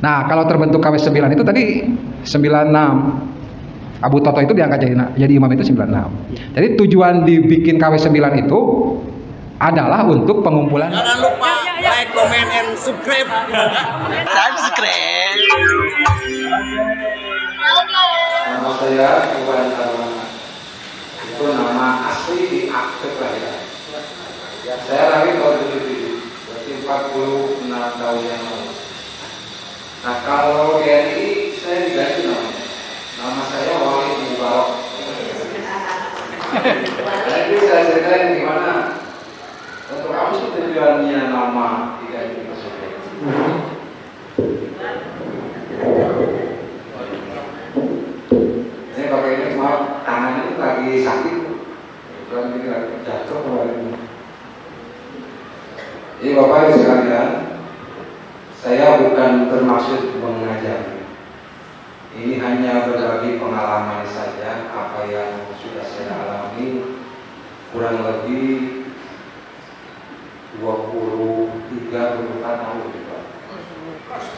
Nah, kalau terbentuk KW 9 itu tadi 96. Abu Toto itu diangkat jadi imam itu 96. Jadi tujuan dibikin KW 9 itu adalah untuk pengumpulan. Jangan lupa like, comment, and subscribe. Subscribe. Nama saya Iwan Tarwana. Itu nama asli di akte kelahiran. Saya lahir tahun 77, berarti 46 tahun yang lalu. Nah, kalau DNI saya diganti namanya. Nama saya Walid Mubarak. Jadi saya ceritain gimana untuk apa sih tujuannya nama diganti tersebut. Ini pakai ini, maaf, tangan ini lagi sakit. Bukan ini lagi jatuh kemarin. Jadi Bapak Ibu sekalian, saya bukan bermaksud mengajar. Ini hanya berbagi pengalaman saja apa yang sudah saya alami kurang lebih 23-24 tahun.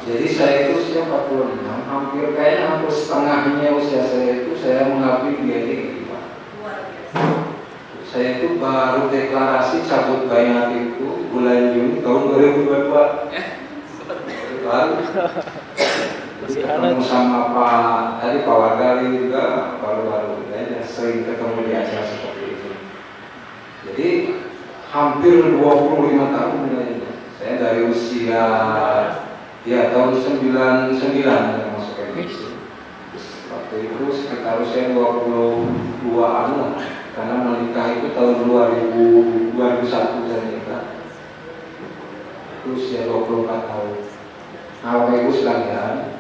Jadi saya itu usia 46, kayaknya hampir setengahnya usia saya itu saya mengabdi di GNI. Saya itu baru deklarasi cabut bayat itu bulan Juni tahun 2022. Baru ketemu sama Pak Wargali juga baru-baru ya, sering ketemu di acara seperti itu. Jadi hampir 25 tahun ya. Saya dari usia tahun 99 saya masuk ke Indonesia. Waktu itu sekitar usia 22-an lah, karena menikah itu tahun 2001 saya nikah. Itu usia 24 tahun. Nah, Bapak Ibu sekalian,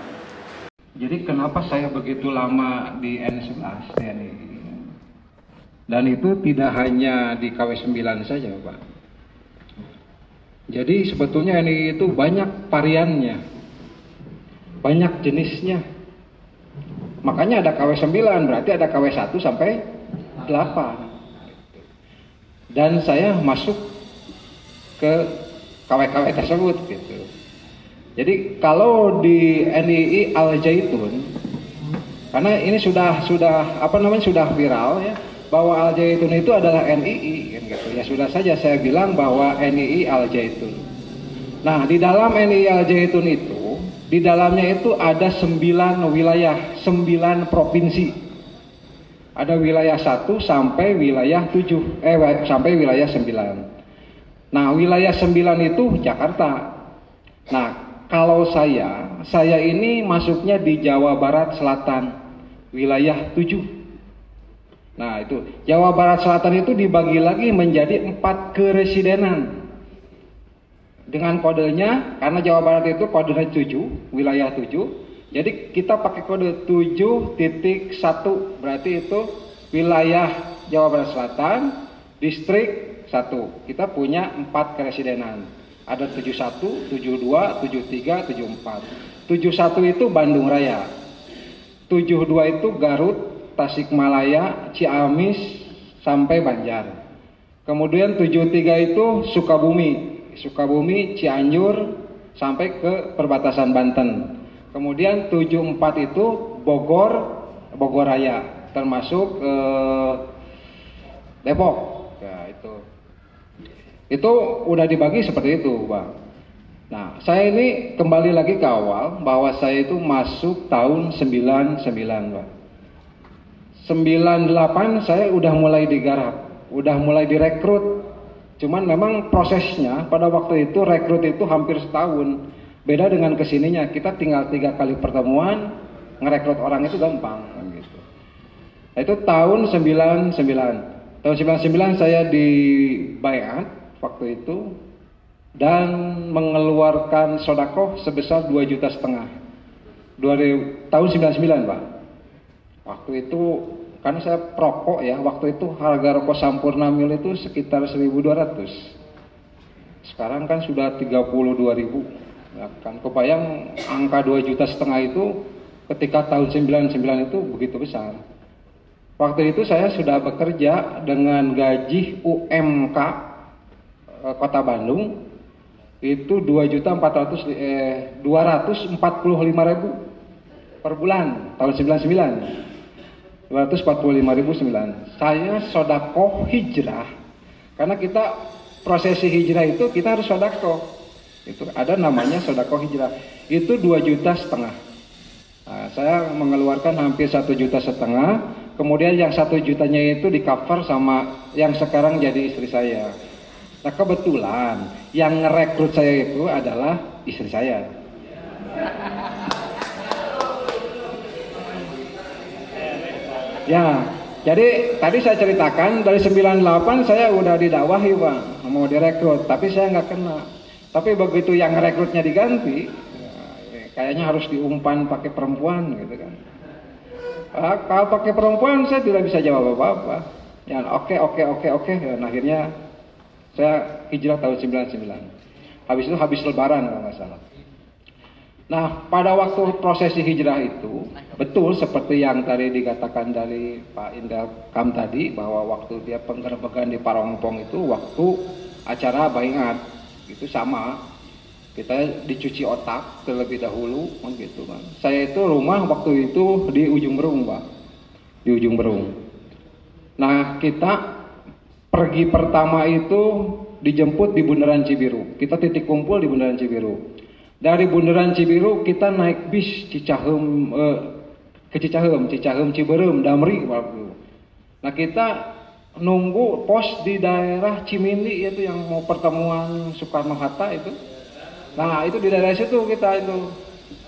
jadi kenapa saya begitu lama di N11 TNI? Dan itu tidak hanya di KW 9 saja, Pak. Jadi sebetulnya ini itu banyak variannya, banyak jenisnya. Makanya ada KW 9, berarti ada KW 1 sampai 8. Dan saya masuk ke KW-KW tersebut gitu. Jadi kalau di NII Al Zaitun, karena ini sudah viral ya, bahwa Al Zaitun itu adalah NII kan gitu. Ya sudah saja saya bilang bahwa NII Al Zaitun. Nah, di dalam NII Al Zaitun itu, di dalamnya itu ada 9 wilayah, 9 provinsi. Ada wilayah 1 sampai wilayah 7, sampai wilayah 9. Nah, wilayah 9 itu Jakarta. Nah, kalau saya ini masuknya di Jawa Barat Selatan, wilayah 7. Nah, itu Jawa Barat Selatan itu dibagi lagi menjadi 4 keresidenan. Dengan kodenya, karena Jawa Barat itu kodenya 7, wilayah 7. Jadi kita pakai kode 7.1, berarti itu wilayah Jawa Barat Selatan, distrik 1. Kita punya 4 keresidenan. Ada 71, 72, 73, 74. 71 itu Bandung Raya. 72 itu Garut, Tasikmalaya, Ciamis, sampai Banjar. Kemudian 73 itu Sukabumi, Cianjur, sampai ke perbatasan Banten. Kemudian 74 itu Bogor Raya, termasuk Depok. Ya, itu udah dibagi seperti itu, Pak. Nah, saya ini kembali lagi ke awal bahwa saya itu masuk tahun 99, Pak. 98 saya udah mulai digarap, udah mulai direkrut. Cuman memang prosesnya pada waktu itu rekrut itu hampir setahun. Beda dengan kesininya, kita tinggal 3 kali pertemuan, ngerekrut orang itu gampang gitu. Nah, itu tahun 99. Tahun 99 saya di Bayat waktu itu dan mengeluarkan sodakoh sebesar 2,5 juta. Tahun 99, Pak. Waktu itu kan saya perokok ya, waktu itu harga rokok Sampurna Mil itu sekitar 1.200. Sekarang kan sudah 32.000. Ya, kan kebayang angka 2,5 juta itu ketika tahun 99 itu begitu besar. Waktu itu saya sudah bekerja dengan gaji UMK Kota Bandung itu 2.245.000 per bulan tahun 99. 245.009. Saya sodako hijrah karena kita prosesi hijrah itu kita harus sodako. Itu ada namanya sodako hijrah. Itu 2,5 juta. Nah, saya mengeluarkan hampir 1,5 juta. Kemudian yang 1 jutanya itu di cover sama yang sekarang jadi istri saya. Nah kebetulan yang ngerekrut saya itu adalah istri saya. Ya, jadi tadi saya ceritakan dari 98 saya udah didakwahi Pak, mau direkrut, tapi saya nggak kena. Tapi begitu yang rekrutnya diganti, ya, kayaknya harus diumpan pakai perempuan gitu kan. Kalau pakai perempuan saya tidak bisa jawab apa-apa. Ya oke. Dan akhirnya saya hijrah tahun 99. Habis itu habis lebaran kalau nggak salah. Nah, pada waktu prosesi hijrah itu, betul seperti yang tadi dikatakan dari Pak Indra Kam tadi, bahwa waktu dia penggerbekan di Parongpong itu, waktu acara baiat, itu sama. Kita dicuci otak terlebih dahulu, gitu kan. Saya itu rumah waktu itu di Ujung Berung, Pak. Di Ujung Berung. Nah, kita pergi pertama itu dijemput di Bundaran Cibiru. Kita titik kumpul di Bundaran Cibiru. Dari Bundaran Cibiru kita naik bis Cicahem ke Cicahem Ciberem, Damri waktu. Nah kita nunggu pos di daerah Cimindi itu yang mau pertemuan Soekarno Hatta itu. Nah itu di daerah situ kita itu.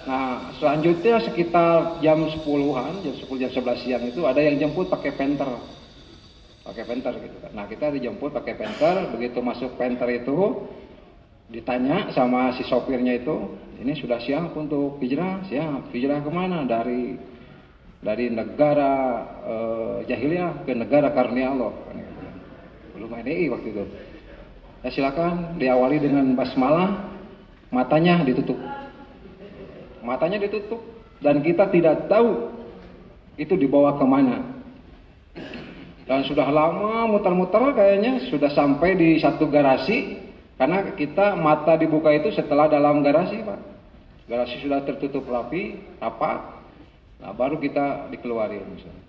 Nah selanjutnya sekitar jam 10-an, jam 10 jam 11 siang itu ada yang jemput pakai penter. Pakai penter gitu kan. Nah kita dijemput pakai penter, begitu masuk penter itu ditanya sama si sopirnya itu, ini sudah siap untuk hijrah? Siap. Hijrah kemana? Dari negara jahiliyah ke negara karunia Allah. Belum NII waktu itu. Ya silakan diawali dengan basmalah, matanya ditutup. Matanya ditutup dan kita tidak tahu itu dibawa kemana. Dan sudah lama muter-muter kayaknya sudah sampai di satu garasi. Karena kita mata dibuka itu setelah dalam garasi Pak. Garasi sudah tertutup rapat. Nah baru kita dikeluarin.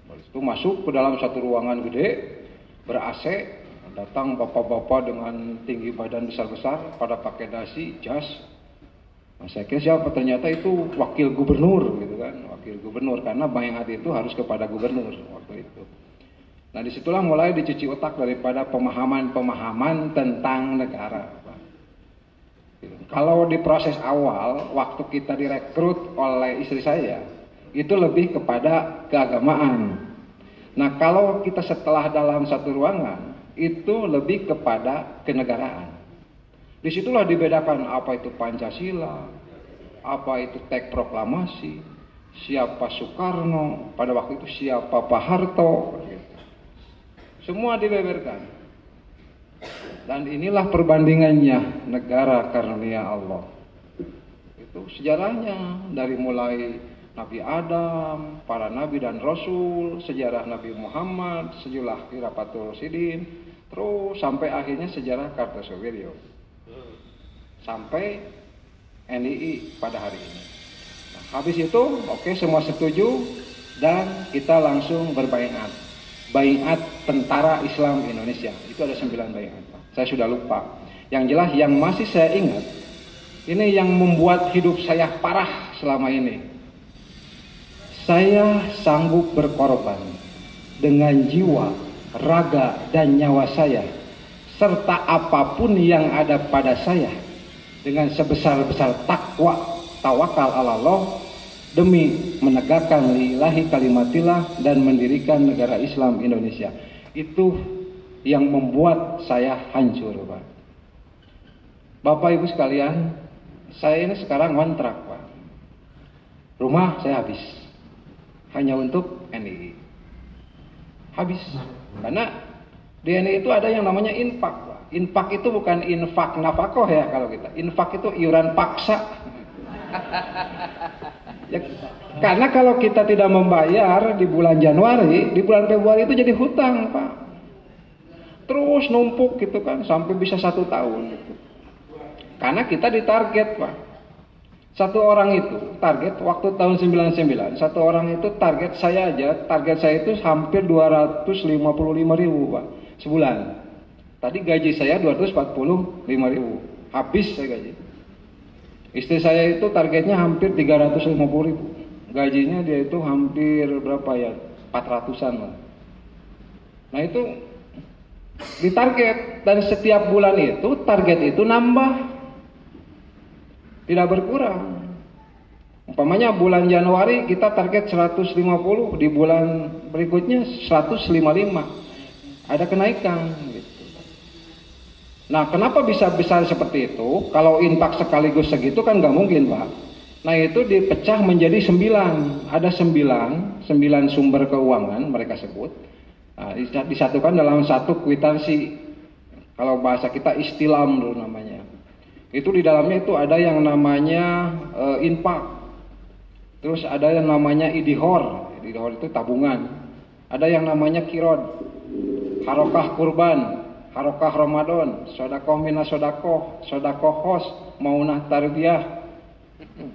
Baru itu masuk ke dalam satu ruangan gede, ber-AC. Datang bapak-bapak dengan tinggi badan besar-besar, pada pakai dasi, jas. Nah, saya kira siapa? Ternyata itu wakil gubernur gitu kan. Wakil gubernur, karena baiat itu harus kepada gubernur waktu itu. Nah disitulah mulai dicuci otak daripada pemahaman-pemahaman tentang negara. Kalau di proses awal, waktu kita direkrut oleh istri saya, itu lebih kepada keagamaan. Nah kalau kita setelah dalam satu ruangan, itu lebih kepada kenegaraan. Disitulah dibedakan apa itu Pancasila, apa itu teks proklamasi, siapa Soekarno, pada waktu itu siapa Pak Harto, semua dibeberkan. Dan inilah perbandingannya negara karunia Allah. Itu sejarahnya dari mulai Nabi Adam, para nabi dan rasul, sejarah Nabi Muhammad, sejarah Khilafah Rasyidin, terus sampai akhirnya sejarah Kartosoewiryo. Sampai NII pada hari ini. Nah, habis itu oke, semua setuju dan kita langsung berbaiat. Baiat Tentara Islam Indonesia. Itu ada 9 baiat. Saya sudah lupa. Yang jelas yang masih saya ingat, ini yang membuat hidup saya parah selama ini. Saya sanggup berkorban dengan jiwa, raga, dan nyawa saya, serta apapun yang ada pada saya, dengan sebesar-besar takwa, tawakal ala Allah, demi menegakkan lillahi kalimatillah dan mendirikan negara Islam Indonesia. Itu yang membuat saya hancur, Pak. Bapak Ibu sekalian, saya ini sekarang ngontrak, Pak. Rumah saya habis. Hanya untuk NII. Habis. Karena di NII itu ada yang namanya infak, Pak. Infak itu bukan infak nafakoh ya kalau kita. Infak itu iuran paksa. Ya, karena kalau kita tidak membayar di bulan Januari, di bulan Februari itu jadi hutang, Pak. Terus numpuk gitu kan, sampai bisa 1 tahun gitu. Karena kita ditarget, Pak. Satu orang itu target waktu tahun 99, satu orang itu target saya itu hampir 255.000, Pak, sebulan. Tadi gaji saya 245.000, habis saya gaji. Istri saya itu targetnya hampir 350.000, gajinya dia itu hampir berapa ya, 400-an, Pak. Nah itu ditarget, dan setiap bulan itu target itu nambah, tidak berkurang. Umpamanya bulan Januari kita target 150, di bulan berikutnya 155. Ada kenaikan gitu. Nah, kenapa bisa besar seperti itu? Kalau infak sekaligus segitu kan nggak mungkin, Pak. Nah, itu dipecah menjadi 9. Ada 9 sumber keuangan mereka sebut. Nah, disatukan dalam satu kwitansi. Kalau bahasa kita istilam dulu namanya. Itu di dalamnya itu ada yang namanya infak. Terus ada yang namanya idihor. Idihor itu tabungan. Ada yang namanya kirod, harokah kurban, harokah Ramadan, sodakoh minas sodakoh, sodakoh hos, maunah tarbiyah.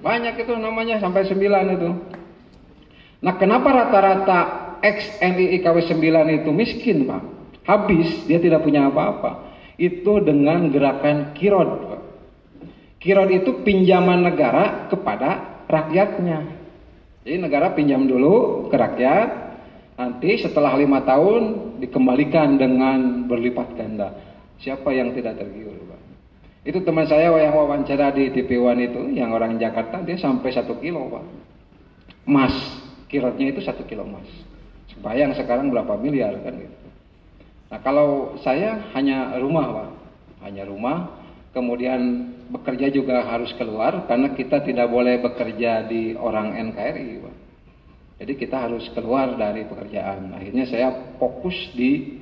Banyak itu namanya, sampai 9 itu. Nah, kenapa rata-rata ex-NII KW 9 itu miskin, Pak? Habis, dia tidak punya apa-apa. Itu dengan gerakan kirod, Pak. Kirod itu pinjaman negara kepada rakyatnya. Jadi negara pinjam dulu ke rakyat, nanti setelah 5 tahun dikembalikan dengan berlipat ganda. Siapa yang tidak tergiur, Pak? Itu teman saya yang wawancara di TV One itu, yang orang Jakarta, dia sampai 1 kilo, Pak. Emas, kirodnya itu 1 kilo emas. Bayang sekarang berapa miliar kan gitu. Nah, kalau saya hanya rumah, Pak. Hanya rumah, kemudian bekerja juga harus keluar, karena kita tidak boleh bekerja di orang NKRI, Pak. Jadi kita harus keluar dari pekerjaan. Akhirnya saya fokus di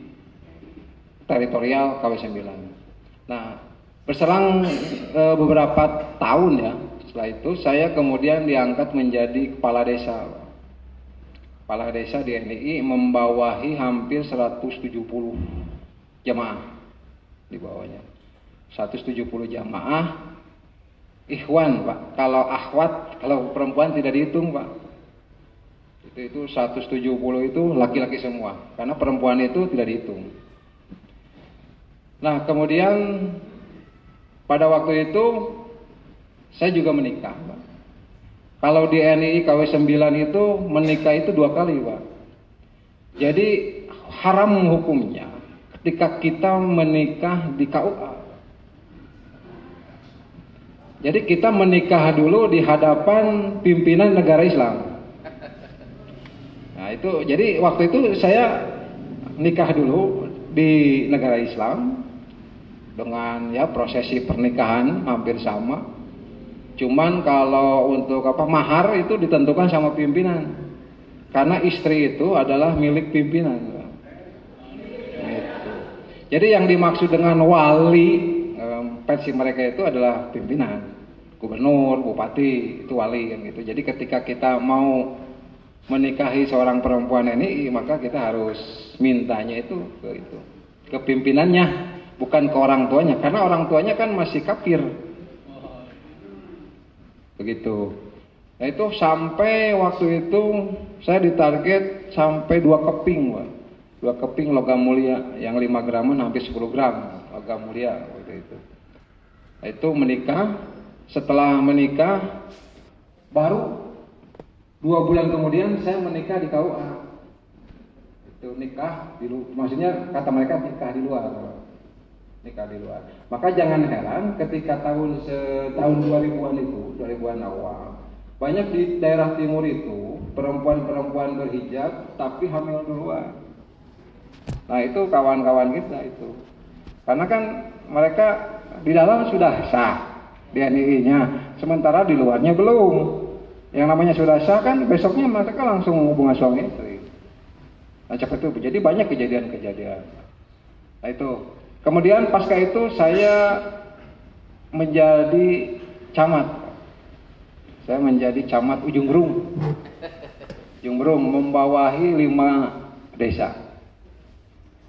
teritorial KW 9. Nah, berselang beberapa tahun ya, setelah itu saya kemudian diangkat menjadi kepala desa. Kepala desa di NII membawahi hampir 170 jamaah di bawahnya. 170 jamaah ikhwan, Pak. Kalau akhwat, kalau perempuan tidak dihitung, Pak. Itu 170 itu laki-laki semua, karena perempuan itu tidak dihitung. Nah, kemudian pada waktu itu saya juga menikah, Pak. Kalau di NII KW 9 itu menikah itu 2 kali, Pak. Jadi haram hukumnya ketika kita menikah di KUA. Jadi kita menikah dulu di hadapan pimpinan negara Islam. Nah itu, jadi waktu itu saya nikah dulu di negara Islam dengan ya prosesi pernikahan hampir sama. Cuman kalau untuk mahar itu ditentukan sama pimpinan, karena istri itu adalah milik pimpinan. Gitu. Jadi yang dimaksud dengan wali versi mereka itu adalah pimpinan, gubernur, bupati, itu wali kan gitu. Jadi ketika kita mau menikahi seorang perempuan ini, maka kita harus mintanya itu ke pimpinannya, bukan ke orang tuanya, karena orang tuanya kan masih kafir. Begitu. Nah itu sampai waktu itu saya ditarget sampai 2 keping, Pak. 2 keping logam mulia, yang 5 graman hampir 10 gram logam mulia waktu itu. Nah, itu menikah. Setelah menikah baru 2 bulan kemudian saya menikah di KUA. Itu nikah maksudnya kata mereka nikah di luar. Nikah di luar. Maka jangan heran ketika tahun 2000-an itu, 2000-an awal, banyak di daerah timur itu perempuan-perempuan berhijab tapi hamil duluan. Nah, itu kawan-kawan kita itu. Karena kan mereka di dalam sudah sah di NII-nya, sementara di luarnya belum. Yang namanya sudah sah kan besoknya mereka langsung hubungan suami istri. Nah, seperti itu. Jadi banyak kejadian-kejadian. Nah, itu. Kemudian pasca itu saya menjadi camat. Saya menjadi camat Ujung Berung. Ujung Berung membawahi 5 desa.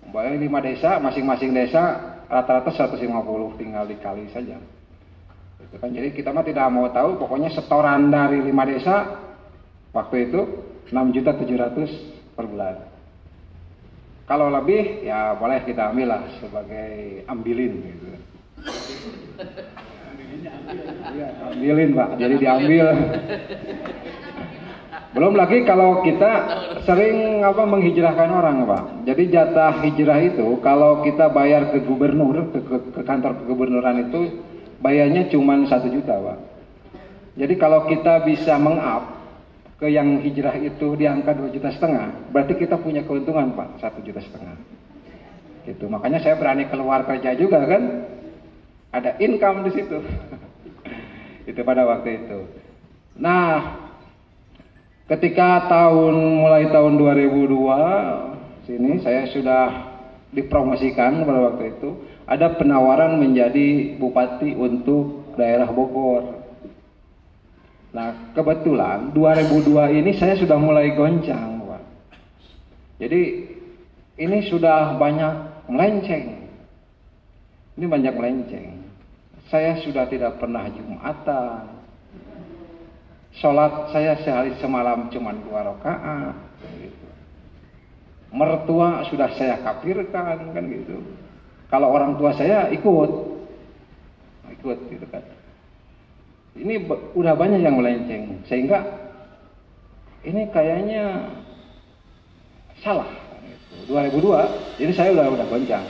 Membawahi 5 desa, masing-masing desa rata-rata 150, tinggal dikali saja. Itu kan, jadi kita mah tidak mau tahu, pokoknya setoran dari 5 desa waktu itu 6.700.000 per bulan. Kalau lebih ya boleh kita ambil lah sebagai ambilin gitu. Ya, ambilin Pak, jadi diambil. Belum lagi kalau kita sering menghijrahkan orang Pak. Jadi jatah hijrah itu kalau kita bayar ke gubernur, ke kantor kegubernuran itu bayarnya cuma 1 juta Pak. Jadi kalau kita bisa meng-up ke yang hijrah itu di angka 2,5 juta, berarti kita punya keuntungan Pak 1,5 juta. Gitu. Makanya saya berani keluar kerja juga kan, ada income di situ. Itu pada waktu itu. Nah, ketika mulai tahun 2002 sini saya sudah dipromosikan pada waktu itu, ada penawaran menjadi bupati untuk daerah Bogor. Nah, kebetulan 2002 ini saya sudah mulai goncang, Pak. Jadi ini sudah banyak melenceng. Ini banyak melenceng. Saya sudah tidak pernah Jumatan. Sholat saya sehari semalam cuma 2 rakaat. Gitu. Mertua sudah saya kafirkan kan gitu. Kalau orang tua saya ikut gitu kan. Ini udah banyak yang melenceng, sehingga ini kayaknya salah. 2002, jadi saya udah goncang.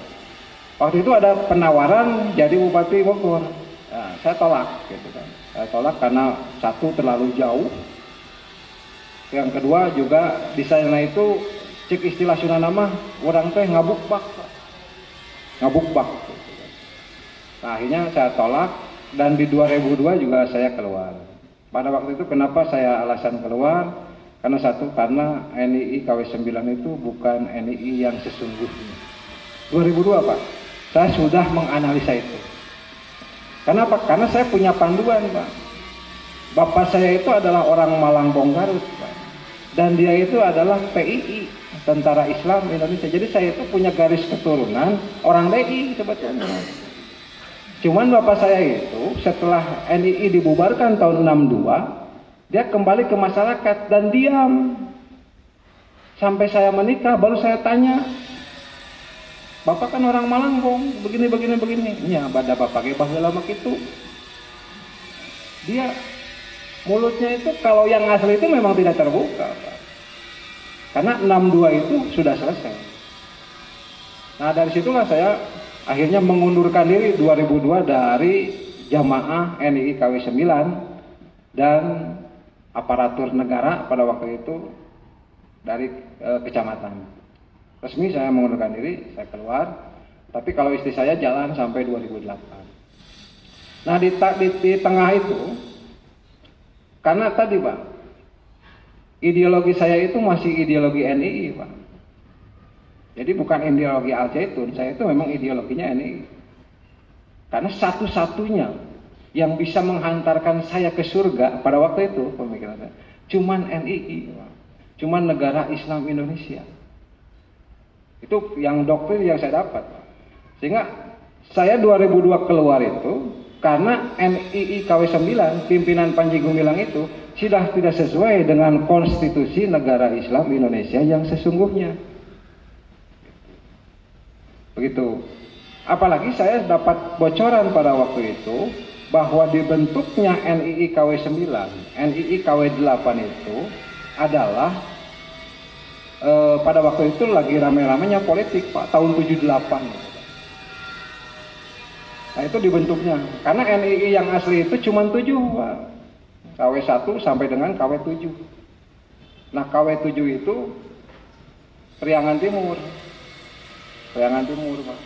Waktu itu ada penawaran jadi bupati Bogor, nah, saya tolak, gitu kan. Saya tolak karena satu terlalu jauh, yang kedua juga di sana itu cek istilah Sunda nama orang teh ngabukbak. Gitu kan. Nah, akhirnya saya tolak. Dan di 2002 juga saya keluar. Pada waktu itu kenapa saya alasan keluar? Karena satu, karena NII KW9 itu bukan NII yang sesungguhnya. 2002 Pak, saya sudah menganalisa itu. Kenapa? Karena saya punya panduan Pak. Bapak saya itu adalah orang Malang Bonggarut Pak. Dan dia itu adalah PII, Tentara Islam Indonesia. Jadi saya itu punya garis keturunan orang DI sebetulnya. Cuman bapak saya itu setelah NII dibubarkan tahun 62, dia kembali ke masyarakat dan diam. Sampai saya menikah baru saya tanya, bapak kan orang Malangbong, begini. Ya, pada bapak ke baheula mah kitu. Dia mulutnya itu kalau yang asli itu memang tidak terbuka, Pak. Karena 62 itu sudah selesai. Nah, dari situlah saya akhirnya mengundurkan diri 2002 dari jamaah NII KW9 dan aparatur negara pada waktu itu dari kecamatan. Resmi saya mengundurkan diri, saya keluar. Tapi kalau istri saya jalan sampai 2008. Nah di tengah itu, karena tadi Pak, ideologi saya itu masih ideologi NII Pak. Jadi bukan ideologi Al Zaitun, saya itu memang ideologinya NII. Karena satu-satunya yang bisa menghantarkan saya ke surga pada waktu itu, pemikiran saya, cuman NII, cuman negara Islam Indonesia. Itu yang doktrin yang saya dapat. Sehingga saya 2002 keluar itu, karena NII KW9, pimpinan Panji Gumilang itu, sudah tidak sesuai dengan konstitusi negara Islam Indonesia yang sesungguhnya. Begitu. Apalagi saya dapat bocoran pada waktu itu bahwa dibentuknya NII KW9, NII KW8 itu adalah pada waktu itu lagi rame-ramenya politik Pak, tahun 78. Nah itu dibentuknya. Karena NII yang asli itu cuma 7 Pak. KW1 sampai dengan KW7. Nah KW7 itu Priangan Timur Pak,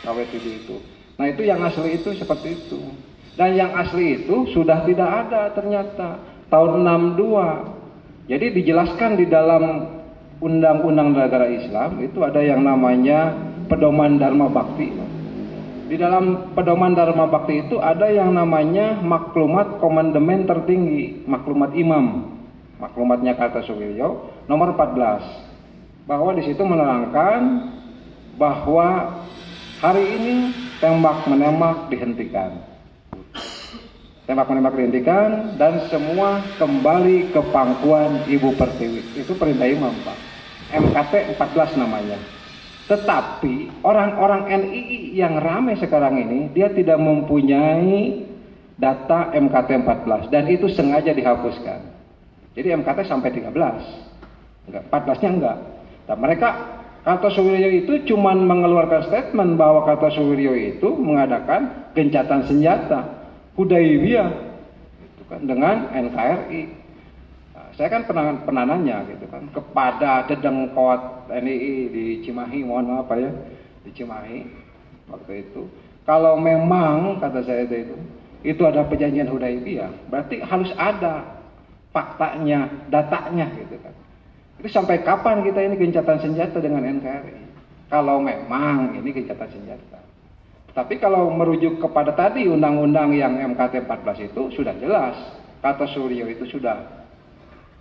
KW7 itu. Nah itu yang asli itu seperti itu. Dan yang asli itu sudah tidak ada ternyata tahun 62. Jadi dijelaskan di dalam Undang-Undang Negara Islam itu ada yang namanya Pedoman Dharma Bakti. Di dalam Pedoman Dharma Bakti itu ada yang namanya Maklumat Komandemen Tertinggi, Maklumat Imam, maklumatnya Kartosuwiryo nomor 14. Bahwa di situ menerangkan bahwa hari ini tembak menembak dihentikan. tembak-menembak rintikan, dan semua kembali ke pangkuan Ibu Pertiwi. Itu perintah imam, Pak. MKT 14 namanya. Tetapi orang-orang NII yang ramai sekarang ini, dia tidak mempunyai data MKT 14 dan itu sengaja dihapuskan. Jadi MKT sampai 13, enggak, 14-nya enggak. Nah, mereka Kartosuwiryo itu cuma mengeluarkan statement bahwa Kartosuwiryo itu mengadakan gencatan senjata Hudaibiyah gitu kan, dengan NKRI. Nah, saya kan pernah nanya gitu kan kepada Dedengkot NII di Cimahi, mohon maaf Pak ya, di Cimahi waktu itu. Kalau memang kata saya itu ada perjanjian Hudaibiyah, berarti harus ada faktanya, datanya gitu kan. Itu sampai kapan kita ini gencatan senjata dengan NKRI? Kalau memang ini gencatan senjata. Tapi kalau merujuk kepada tadi undang-undang yang MKT 14 itu sudah jelas, Kartosuwiryo itu sudah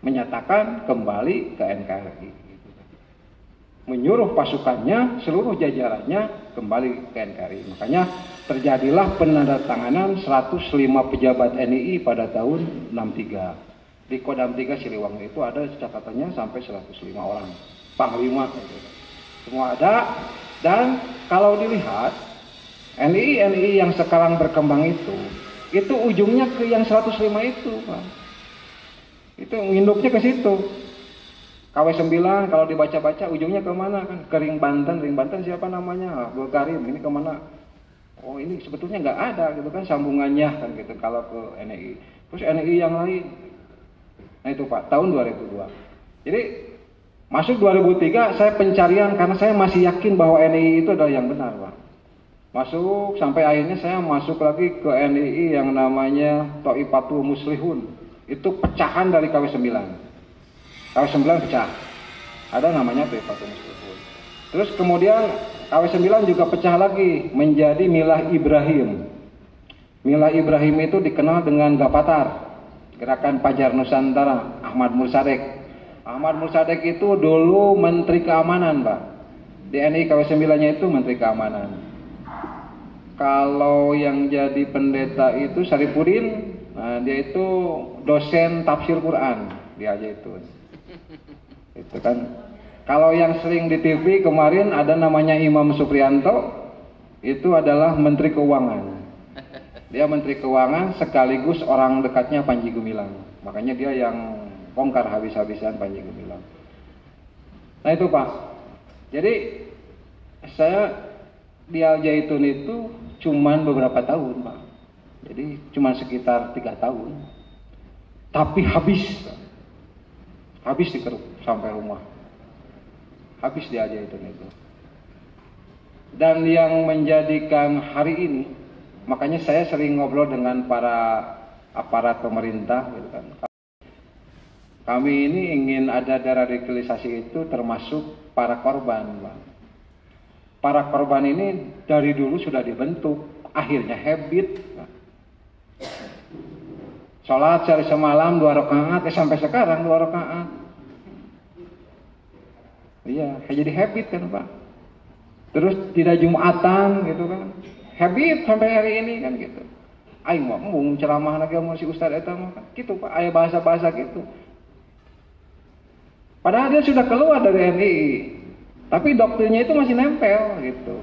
menyatakan kembali ke NKRI. Menyuruh pasukannya, seluruh jajarannya kembali ke NKRI. Makanya terjadilah penandatanganan 105 pejabat NII pada tahun 63. Di Kodam 3 Siliwangi itu ada catatannya sampai 105 orang panglima gitu. Semua ada. Dan kalau dilihat NII yang sekarang berkembang itu ujungnya ke yang 105 itu, Pak. Itu nginduknya ke situ. KW9 kalau dibaca-baca ujungnya ke mana kan? Ke Ring Banten siapa namanya? Abdul Karim, ini kemana? Oh, ini sebetulnya nggak ada gitu kan sambungannya kan gitu kalau ke NII. Terus NII yang lain. Nah itu Pak, tahun 2002. Jadi masuk 2003 saya pencarian karena saya masih yakin bahwa NII itu adalah yang benar, Pak. Masuk sampai akhirnya saya masuk lagi ke NII yang namanya Thaifatul Muslihun. Itu pecahan dari KW9. KW9 pecah. Ada namanya Thaifatul Muslihun. Terus kemudian KW9 juga pecah lagi menjadi Milah Ibrahim. Milah Ibrahim itu dikenal dengan Gapatar. Gerakan Pajar Nusantara, Ahmad Mursadek. Ahmad Mursadek itu dulu Menteri Keamanan, Pak. Di NII KW9-nya itu Menteri Keamanan. Kalau yang jadi pendeta itu Saripudin, nah, dia itu dosen tafsir Quran, dia aja itu. Itu kan. Kalau yang sering di TV kemarin ada namanya Imam Supriyanto, itu adalah Menteri Keuangan. Dia Menteri Keuangan sekaligus orang dekatnya Panji Gumilang. Makanya dia yang bongkar habis-habisan Panji Gumilang. Nah itu Pak. Jadi saya di Al Zaitun itu cuman beberapa tahun Pak. Jadi cuman sekitar 3 tahun. Tapi habis dikeruk sampai rumah. Habis di Al Zaitun itu. Dan yang menjadikan hari ini, makanya saya sering ngobrol dengan para aparat pemerintah gitu kan. Kami ini ingin ada deradikalisasi itu termasuk para korban, Pak. Para korban ini dari dulu sudah dibentuk, akhirnya habit. Pak. Sholat sehari semalam 2 rakaat, sampai sekarang 2 rakaat. Iya, jadi habit kan Pak. Terus tidak Jumatan gitu kan. Habit sampai hari ini kan gitu. Aing mau ceramah lagi sama si Ustaz eta mah kan gitu Pak, aya bahasa-bahasa gitu. Padahal dia sudah keluar dari NII. Tapi doktrinnya itu masih nempel gitu.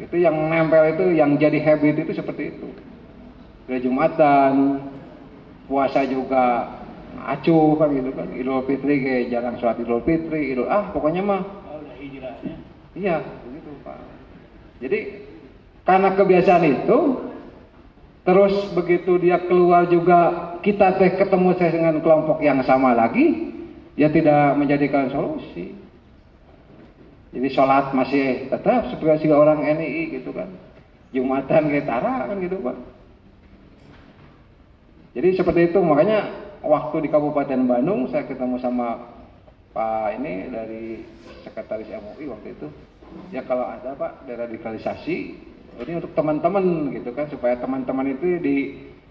Itu yang nempel itu yang jadi habit itu seperti itu. Dari Jumatan, puasa juga acuh kan gitu kan. Idul Fitri kayak jarang sholat Idul Fitri, pokoknya mah hijrahnya. Iya, begitu Pak. Jadi karena kebiasaan itu, terus begitu dia keluar juga kita ketemu dengan kelompok yang sama lagi, ya tidak menjadikan solusi. Jadi sholat masih tetap seperti orang NII gitu kan, Jumatan kayak Tara kan gitu Pak. Jadi seperti itu, makanya waktu di Kabupaten Bandung saya ketemu sama Pak ini dari Sekretaris MUI waktu itu, ya kalau ada Pak deradikalisasi. Ini untuk teman-teman gitu kan, supaya teman-teman itu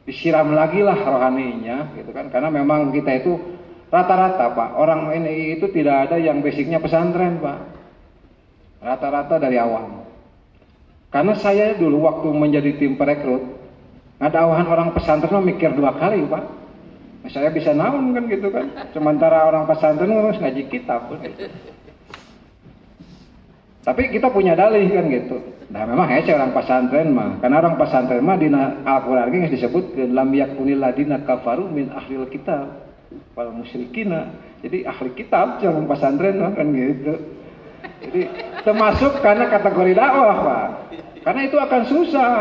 disiram lagi lah rohaninya gitu kan, karena memang kita itu rata-rata Pak, orang NII itu tidak ada yang basicnya pesantren Pak, rata-rata dari awam. Karena saya dulu waktu menjadi tim perekrut Ngadawahan orang pesantren mah mikir 2 kali, Pak. Nah, saya bisa naon kan gitu kan. Sementara orang pesantren harus ngaji kitab. Gitu. Tapi kita punya dalih kan gitu. Nah memang hece orang pesantren mah. Karena orang pesantren mah di Al-Qur'an geus disebutkeun lam yakunil ladina kafaru min ahlil kitab wal musyrikina. Jadi ahli kitab orang pesantren mah kan gitu. Jadi termasuk karena kategori dakwah, Pak. Karena itu akan susah.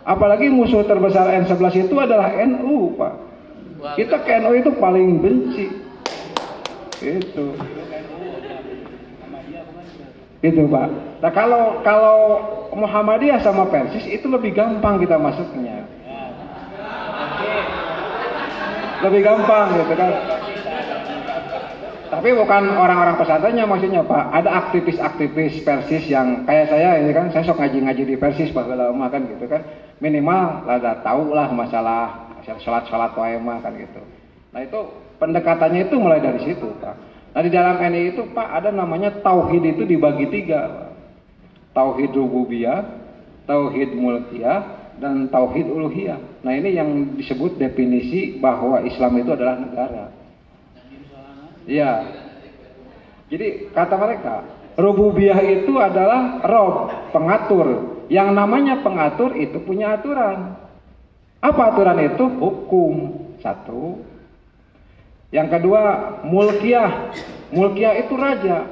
Apalagi musuh terbesar N11 itu adalah NU, Pak. Kita ke NU itu paling benci. Gitu, Pak. Nah kalau Muhammadiyah sama Persis itu lebih gampang kita masuknya. Lebih gampang gitu kan. Tapi bukan orang-orang pesantrennya maksudnya, Pak. Ada aktivis-aktivis Persis yang kayak saya ini kan, saya sok ngaji-ngaji di Persis Pak lama kan gitu kan. Minimal ada tahu lah masalah salat wae mah kan gitu. Nah itu pendekatannya itu mulai dari situ, Pak. Nah di dalam NI itu, Pak, ada namanya tauhid itu dibagi 3, Pak. Tauhid rububiyah, tauhid mulkiyah, dan tauhid uluhiyah. Nah ini yang disebut definisi bahwa Islam itu adalah negara. Ya, jadi kata mereka, rububiyah itu adalah Rob, pengatur. Yang namanya pengatur itu punya aturan. Apa aturan itu? Hukum. 1. Yang kedua, mulkiyah. Mulkiyah itu raja.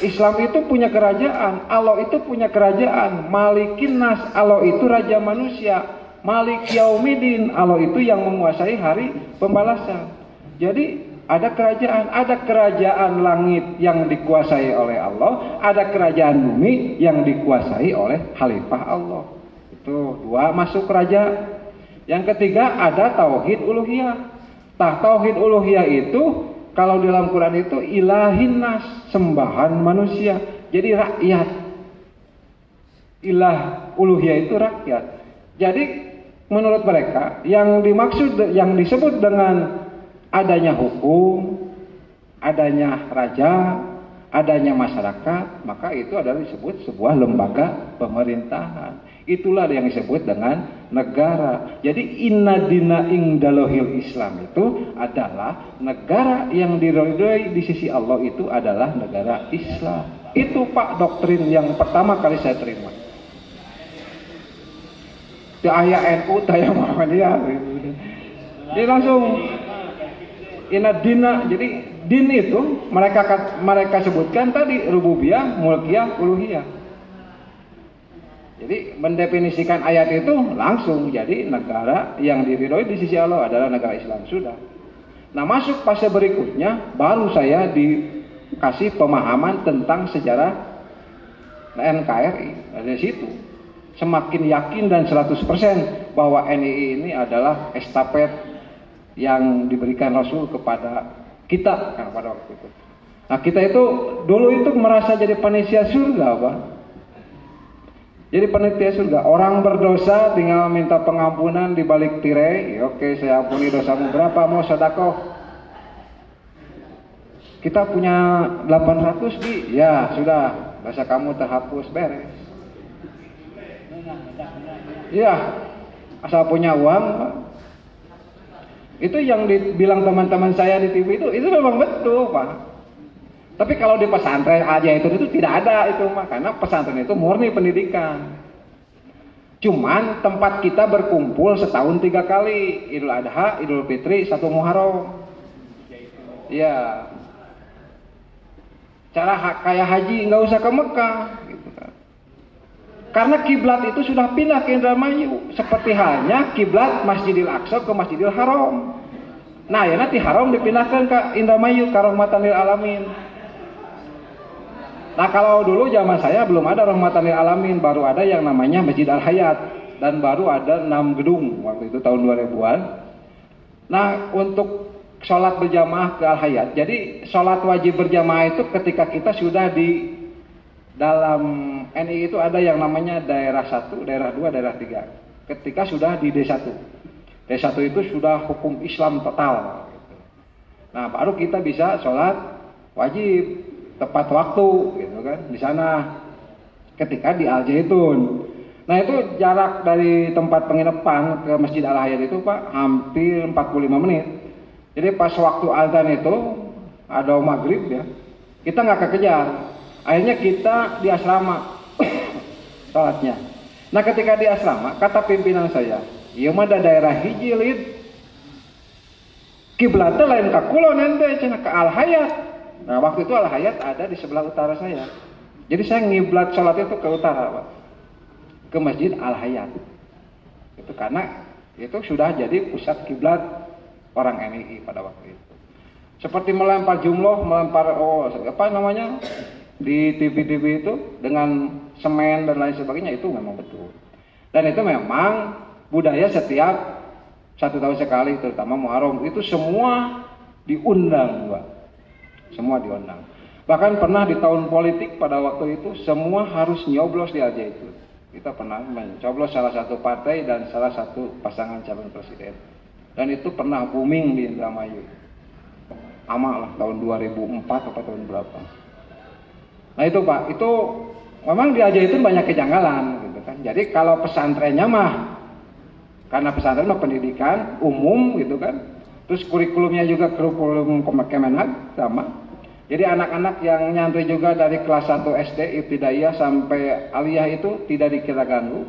Islam itu punya kerajaan. Allah itu punya kerajaan. Malikin nas. Allah itu raja manusia. Malik yaumidin. Allah itu yang menguasai hari pembalasan. Jadi ada kerajaan langit yang dikuasai oleh Allah, ada kerajaan bumi yang dikuasai oleh khalifah Allah. Itu 2 masuk raja. Yang ketiga ada tauhid uluhiyah. Tauhid uluhiyah itu kalau dalam Quran itu ilahin nas, sembahan manusia. Jadi rakyat. Ilah uluhiyah itu rakyat. Jadi menurut mereka yang disebut dengan adanya hukum, adanya raja, adanya masyarakat, maka itu adalah disebut sebuah lembaga pemerintahan. Itulah yang disebut dengan negara. Jadi inna dina indalohil Islam itu adalah negara yang diridhoi di sisi Allah itu adalah negara Islam. Itu, Pak, doktrin yang pertama kali saya terima. Di ayat NU tayang Muhammadiyah. Jadi langsung inna dina, jadi din itu mereka sebutkan tadi rububiyah, mulkiyah, uluhiyah. Jadi mendefinisikan ayat itu langsung jadi negara yang diridhoi di sisi Allah adalah negara Islam sudah. Nah masuk fase berikutnya baru saya dikasih pemahaman tentang sejarah NKRI. Dari situ semakin yakin dan 100% bahwa NII ini adalah estafet yang diberikan Rasul kepada kita pada waktu itu. Nah kita itu dulu itu merasa jadi panitia surga, Pak. Jadi panitia surga. Orang berdosa tinggal minta pengampunan di balik tirai. Oke, saya ampuni dosamu berapa, mau sedekah. Kita punya 800 Bi. Ya sudah, dosa kamu terhapus, beres. Iya, asal punya uang, Pak. Itu yang dibilang teman-teman saya di TV itu memang betul, Pak. Tapi kalau di pesantren aja itu tidak ada itu, Pak. Karena pesantren itu murni pendidikan. Cuman tempat kita berkumpul setahun 3 kali, Idul Adha, Idul Fitri, 1 Muharram. Ya. Cara kayak haji nggak usah ke Mekah, gitu kan. Karena kiblat itu sudah pindah ke Indramayu, seperti halnya kiblat Masjidil Aqsa ke Masjidil Haram. Nah, ya nanti Haram dipindahkan ke Indramayu, ke rahmatan lil alamin. Nah, kalau dulu zaman saya belum ada rahmatan lil alamin, baru ada yang namanya Masjid Al Hayat dan baru ada 6 gedung waktu itu tahun 2000-an. Nah, untuk sholat berjamaah ke Al Hayat. Jadi sholat wajib berjamaah itu ketika kita sudah di dalam NI itu ada yang namanya daerah 1, daerah 2, daerah 3. Ketika sudah di D1. D1 itu sudah hukum Islam total. Nah, baru kita bisa sholat wajib tepat waktu gitu kan di sana. ketika di Al Zaitun. Nah itu jarak dari tempat penginapan ke Masjid Al Hayat itu Pak hampir 45 menit. Jadi pas waktu azan itu ada maghrib ya, kita nggak kekejar. Akhirnya kita di asrama sholatnya. Nah ketika di asrama kata pimpinan saya, ieu mah da daerah hiji lid. Kiblatnya lain ka kulon ente cenah ke Al Hayat. Nah waktu itu Al Hayat ada di sebelah utara saya. Jadi saya ngiblat sholat itu ke utara Pak. Ke Masjid Al Hayat. Itu karena itu sudah jadi pusat kiblat orang NII pada waktu itu. Seperti melempar jumlah, melempar apa namanya di TV-TV itu dengan semen dan lain sebagainya itu memang betul. Dan itu memang budaya setiap 1 tahun sekali terutama Muharram itu semua diundang, Pak. Semua diundang. Bahkan pernah di tahun politik pada waktu itu semua harus nyoblos di Al Zaitun. Kita pernah mencoblos salah satu partai dan salah satu pasangan calon presiden. Dan itu pernah booming di Indramayu. Lama lah, tahun 2004 atau tahun berapa. Nah itu Pak, itu memang di Al Zaitun banyak kejanggalan gitu kan. Jadi kalau pesantrennya mah, karena pesantren mah pendidikan umum gitu kan. Terus kurikulumnya juga kurikulum Kemenhag sama. Jadi anak-anak yang nyantri juga dari kelas 1 SD, ibtidaiyah sampai aliyah itu tidak dikira ganggu.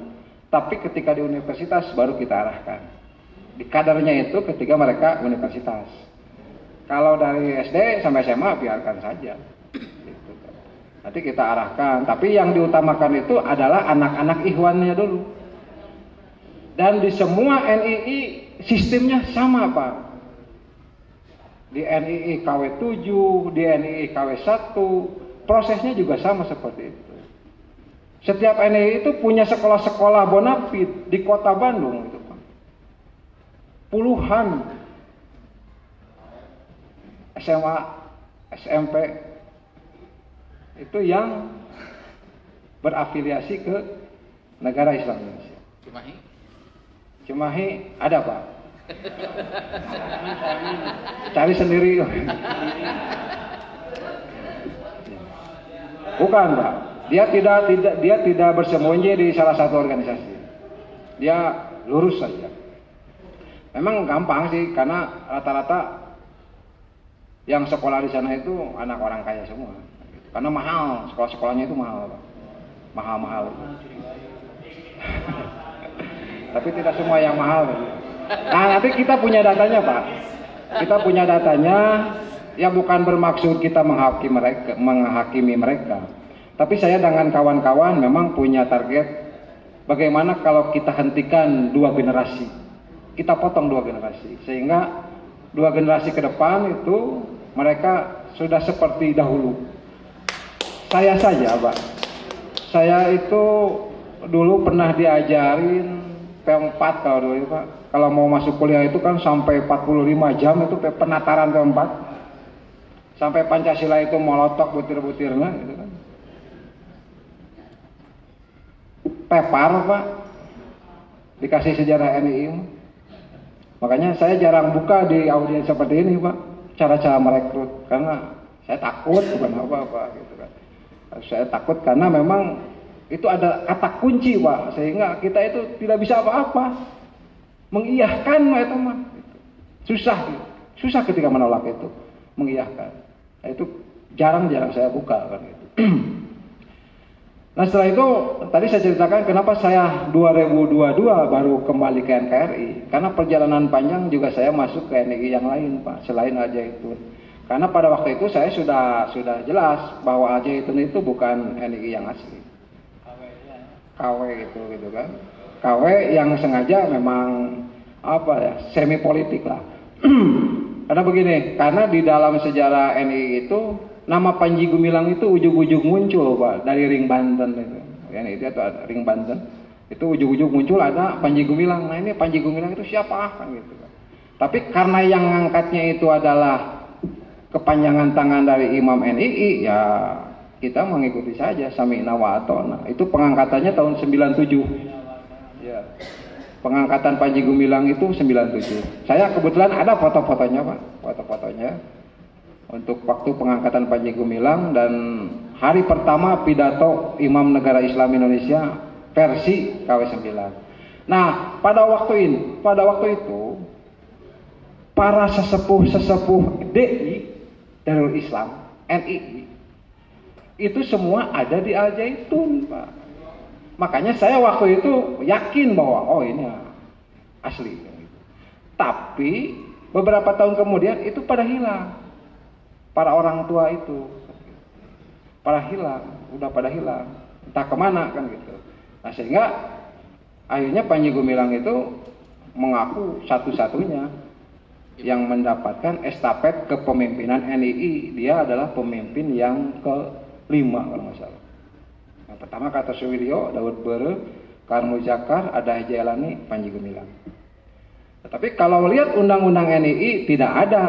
Tapi ketika di universitas baru kita arahkan. Di kadarnya itu ketika mereka universitas. Kalau dari SD sampai SMA biarkan saja. Gitu. Nanti kita arahkan. Tapi yang diutamakan itu adalah anak-anak ikhwannya dulu. Dan di semua NII sistemnya sama Pak. Di NII KW 7, di NII KW 1, prosesnya juga sama seperti itu. Setiap NII itu punya sekolah-sekolah bonafit di kota Bandung gitu Pak. Puluhan SMA, SMP itu yang berafiliasi ke negara Islam Indonesia. Cimahi ada Pak. Cari sendiri. Bukan Pak. Dia tidak bersembunyi di salah satu organisasi. Dia lurus saja. Memang gampang sih karena rata-rata yang sekolah di sana itu anak orang kaya semua. Karena mahal, sekolah-sekolahnya itu mahal Pak. Mahal-mahal. Tapi tidak semua yang mahal. Nah nanti kita punya datanya Pak. Kita punya datanya. Ya bukan bermaksud kita menghakimi mereka. Tapi saya dengan kawan-kawan memang punya target. Bagaimana kalau kita hentikan 2 generasi. Kita potong 2 generasi. Sehingga 2 generasi ke depan itu mereka sudah seperti dahulu. Saya saja Pak. Saya itu dulu pernah diajarin P4 kalau dulu Pak. Kalau mau masuk kuliah itu kan sampai 45 jam itu penataran P4. Sampai Pancasila itu molotok butir-butirnya gitu kan. Pepar Pak. Dikasih sejarah NII. Makanya saya jarang buka di audiens seperti ini Pak. Cara-cara merekrut. Karena saya takut bukan apa-apa gitu kan. Saya takut karena memang itu ada kata kunci Pak. Sehingga kita itu tidak bisa apa-apa. Mengiyahkan itu mah susah ketika menolak itu mengiyahkan. Nah, itu jarang-jarang saya buka kan gitu. Nah setelah itu tadi saya ceritakan kenapa saya 2022 baru kembali ke NKRI karena perjalanan panjang juga saya masuk ke NII yang lain Pak selain Al Zaitun. Karena pada waktu itu saya sudah jelas bahwa Al Zaitun itu bukan NII yang asli. KW itu gitu kan. KW yang sengaja memang apa ya semi politik lah. Karena begini, karena di dalam sejarah NII itu nama Panji Gumilang itu ujug-ujug muncul Pak dari Ring Banten itu. NII itu ada Ring Banten. Itu ujug-ujug muncul ada Panji Gumilang. Nah ini Panji Gumilang itu siapa kan gitu kan. Tapi karena yang ngangkatnya itu adalah kepanjangan tangan dari Imam NII ya kita mengikuti saja sami'na wa ata'na. Itu pengangkatannya tahun 97. Ya. Pengangkatan Panji Gumilang itu 97. Saya kebetulan ada foto-fotonya Pak, foto-fotonya. untuk waktu pengangkatan Panji Gumilang dan hari pertama pidato Imam Negara Islam Indonesia versi KW9. Nah, pada waktu itu para sesepuh DI Darul Islam NII itu semua ada di Al Zaitun, Pak. Makanya saya waktu itu yakin bahwa oh ini asli. Tapi beberapa tahun kemudian itu pada hilang. Para orang tua itu pada hilang. Entah kemana kan gitu. Nah sehingga akhirnya Panji Gumilang itu mengaku satu-satunya yang mendapatkan estafet kepemimpinan NII. Dia adalah pemimpin yang kelima kalau nggak salah. Yang pertama Kartosuwiryo, Daud Bere, Karmu Zakar, Ada Jailani, Panji Gumilang. Tetapi kalau lihat undang-undang NII tidak ada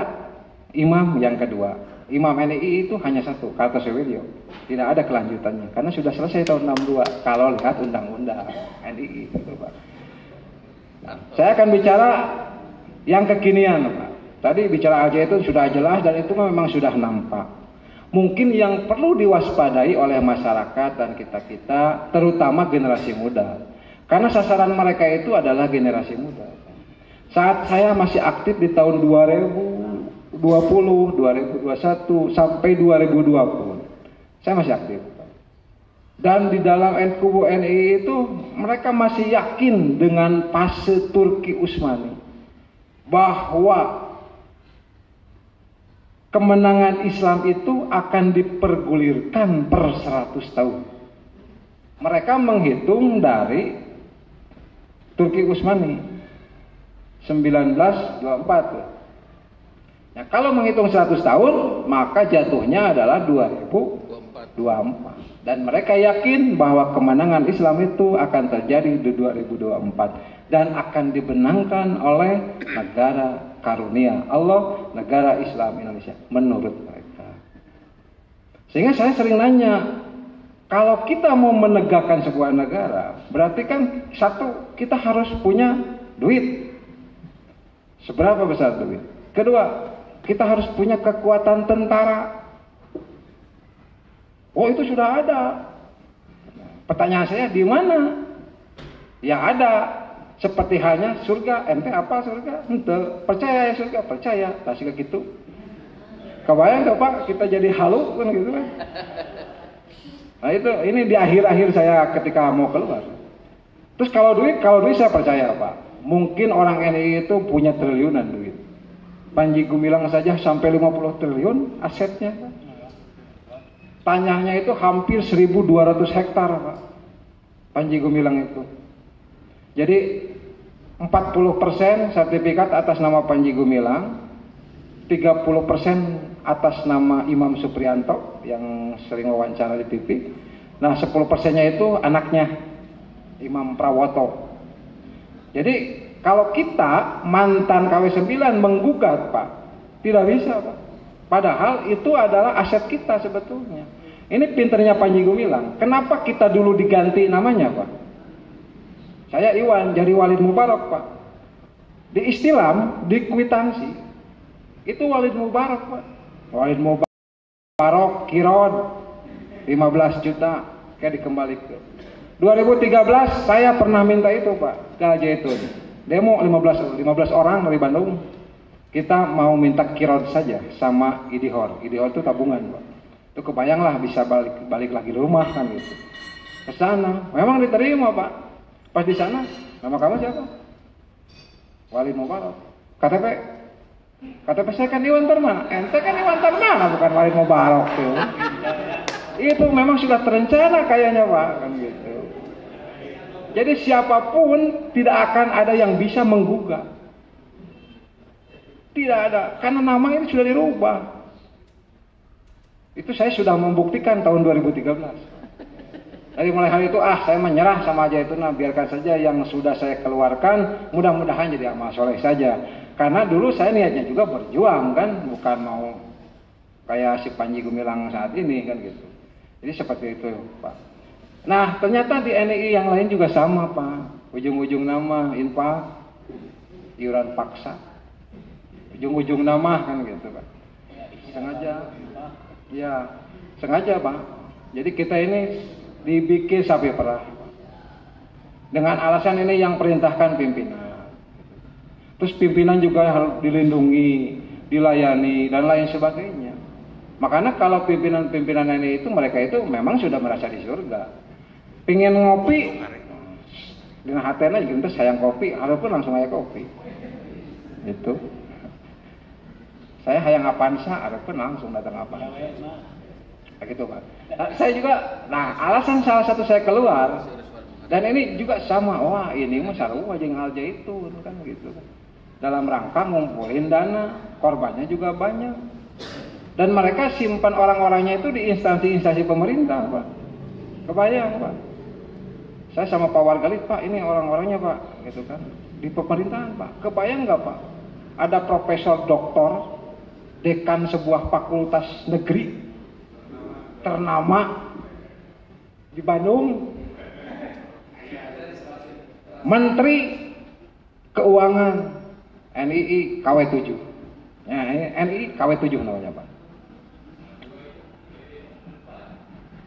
imam yang kedua. Imam NII itu hanya satu, Kartosuwiryo. Tidak ada kelanjutannya karena sudah selesai tahun 62 kalau lihat undang-undang NII gitu, Pak. Nah, saya akan bicara yang kekinian, Pak. Tadi bicara aja itu sudah jelas dan itu memang sudah nampak. Mungkin yang perlu diwaspadai oleh masyarakat dan kita-kita, terutama generasi muda. Karena sasaran mereka itu adalah generasi muda. Saat saya masih aktif di tahun 2020, 2021 sampai 2020, saya masih aktif. Dan di dalam kubu NII itu mereka masih yakin dengan fase Turki Utsmani bahwa kemenangan Islam itu akan dipergulirkan per 100 tahun. Mereka menghitung dari Turki Utsmani 1924. Nah, kalau menghitung 100 tahun, maka jatuhnya adalah 2024. Dan mereka yakin bahwa kemenangan Islam itu akan terjadi di 2024 dan akan dibenangkan oleh negara karunia Allah, negara Islam Indonesia menurut mereka. Sehingga saya sering nanya, kalau kita mau menegakkan sebuah negara, berarti kan satu, kita harus punya duit. Seberapa besar duit? Kedua, kita harus punya kekuatan tentara. Oh, itu sudah ada. Pertanyaan saya, di mana? Ya ada. Seperti halnya surga. Ente apa surga? Ente percaya ya surga? Percaya. Tak sih gitu. Kebayang gak Pak? Kita jadi halu kan gitu kan? Nah itu, ini di akhir-akhir saya ketika mau keluar. Terus kalau duit saya percaya Pak. Mungkin orang NII itu punya triliunan duit. Panji Gumilang saja sampai 50 triliun asetnya. Tanahnya itu hampir 1.200 hektar, Pak. Panji Gumilang itu. Jadi 40% sertifikat atas nama Panji Gumilang, 30% atas nama Imam Supriyanto yang sering wawancara di TV. Nah, 10%-nya itu anaknya Imam Prawoto. Jadi kalau kita mantan KW9 menggugat Pak, tidak bisa Pak. Padahal itu adalah aset kita sebetulnya. Ini pinternya Panji Gumilang. Kenapa kita dulu diganti namanya Pak? Saya Iwan, jadi Walid Mubarak Pak. Di Istilam, di kwitansi, itu Walid Mubarak Pak. Walid Mubarak, Kirod, 15 juta, kayak dikembalikan. 2013 saya pernah minta itu Pak, ke Al-Zaitun. Demo 15 orang dari Bandung. Kita mau minta kirot saja sama Idihor. Idihor itu tabungan Pak. Itu kebayanglah bisa balik lagi rumah kan gitu. Ke sana, memang diterima Pak. Pas di sana, nama kamu siapa? Walid Mubarak. KTP saya kan Iwan Permana. Ente kan Iwan Permana bukan Walid Mubarak tuh. Itu memang sudah terencana kayaknya Pak kan gitu. Jadi siapapun tidak akan ada yang bisa menggugat. Tidak ada, karena nama ini sudah dirubah. Itu saya sudah membuktikan tahun 2013. Dari mulai hari itu, saya menyerah sama aja itu, biarkan saja yang sudah saya keluarkan, mudah-mudahan jadi amal soleh saja. Karena dulu saya niatnya juga berjuang kan, bukan mau kayak si Panji Gumilang saat ini kan gitu. Jadi seperti itu Pak. Nah ternyata di NII yang lain juga sama Pak. Ujung-ujung nama infak, iuran paksa, ujung-ujung nama kan gitu Pak. Sengaja. Ya, sengaja Pak. Jadi kita ini dibikin sapi perah. Dengan alasan ini yang perintahkan pimpinan. Terus pimpinan juga harus dilindungi, dilayani, dan lain sebagainya. Makanya kalau pimpinan-pimpinan ini itu, mereka itu memang sudah merasa di surga. Pingin ngopi, dina hatena gitu, sayang kopi, walaupun langsung aja kopi. Itu. Saya hayang Avanza, walaupun langsung datang Avanza. Begitu Pak. Nah, saya juga, alasan salah satu saya keluar, dan ini juga sama, wah ini mah sarua jeung alja itu kan gitu kan. Dalam rangka ngumpulin dana, korbannya juga banyak. Dan mereka simpan orang-orangnya itu di instansi-instansi pemerintah, Pak. Kebayang, Pak. Saya sama Pak Wargalit, Pak, ini orang-orangnya, Pak, gitu kan. Di pemerintahan, Pak. Kebayang nggak, Pak? Ada profesor doktor, dekan sebuah fakultas negeri ternama di Bandung, Menteri Keuangan NII KW7. Ya, NII KW7 namanya, Pak.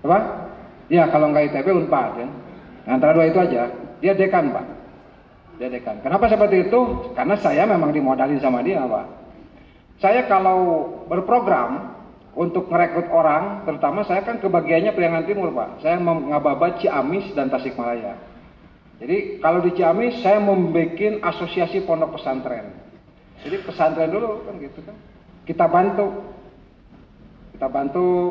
Apa? Ya, kalau nggak ITB Unpad ya. Antara dua itu aja. Dia dekan, Pak. Dia dekan. Kenapa seperti itu? Karena saya memang dimodalin sama dia, Pak. Saya kalau berprogram untuk merekrut orang, terutama saya kan kebagiannya Priangan Timur, Pak. Saya mengababa Ciamis dan Tasikmalaya. Jadi kalau di Ciamis saya membuat asosiasi pondok pesantren. Jadi pesantren dulu kan gitu kan. Kita bantu,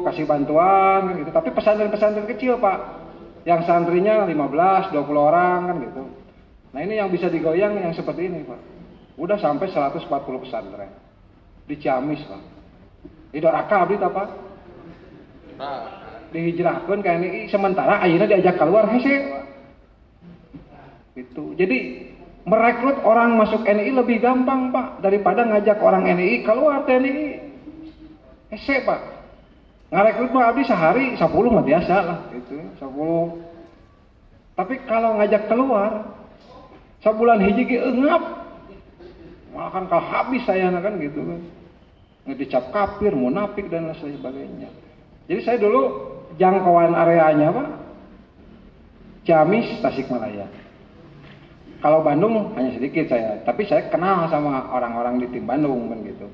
kasih bantuan kan gitu. Tapi pesantren-pesantren kecil, Pak. Yang santrinya 15, 20 orang kan gitu. Nah, ini yang bisa digoyang yang seperti ini, Pak. Udah sampai 140 pesantren. Di Ciamis, Pak. Di Doraka abdi Pak. Dihijrahkan ke NII sementara ayeuna diajak keluar hese, Pak. Gitu. Jadi merekrut orang masuk NII lebih gampang, Pak, daripada ngajak orang NII keluar dari NII. Hese, Pak. Ngarekrut mah abdi sehari 10 mah biasa lah gitu, 10. Tapi kalau ngajak keluar sebulan hiji ge eungap. Malah kan kalau habis saya kan gitu kan. Ngedicap kafir, munafik dan lain sebagainya. Jadi saya dulu jangkauan areanya, Pak, Ciamis, Tasikmalaya. Kalau Bandung hanya sedikit saya, tapi saya kenal sama orang-orang di tim Bandung kan gitu.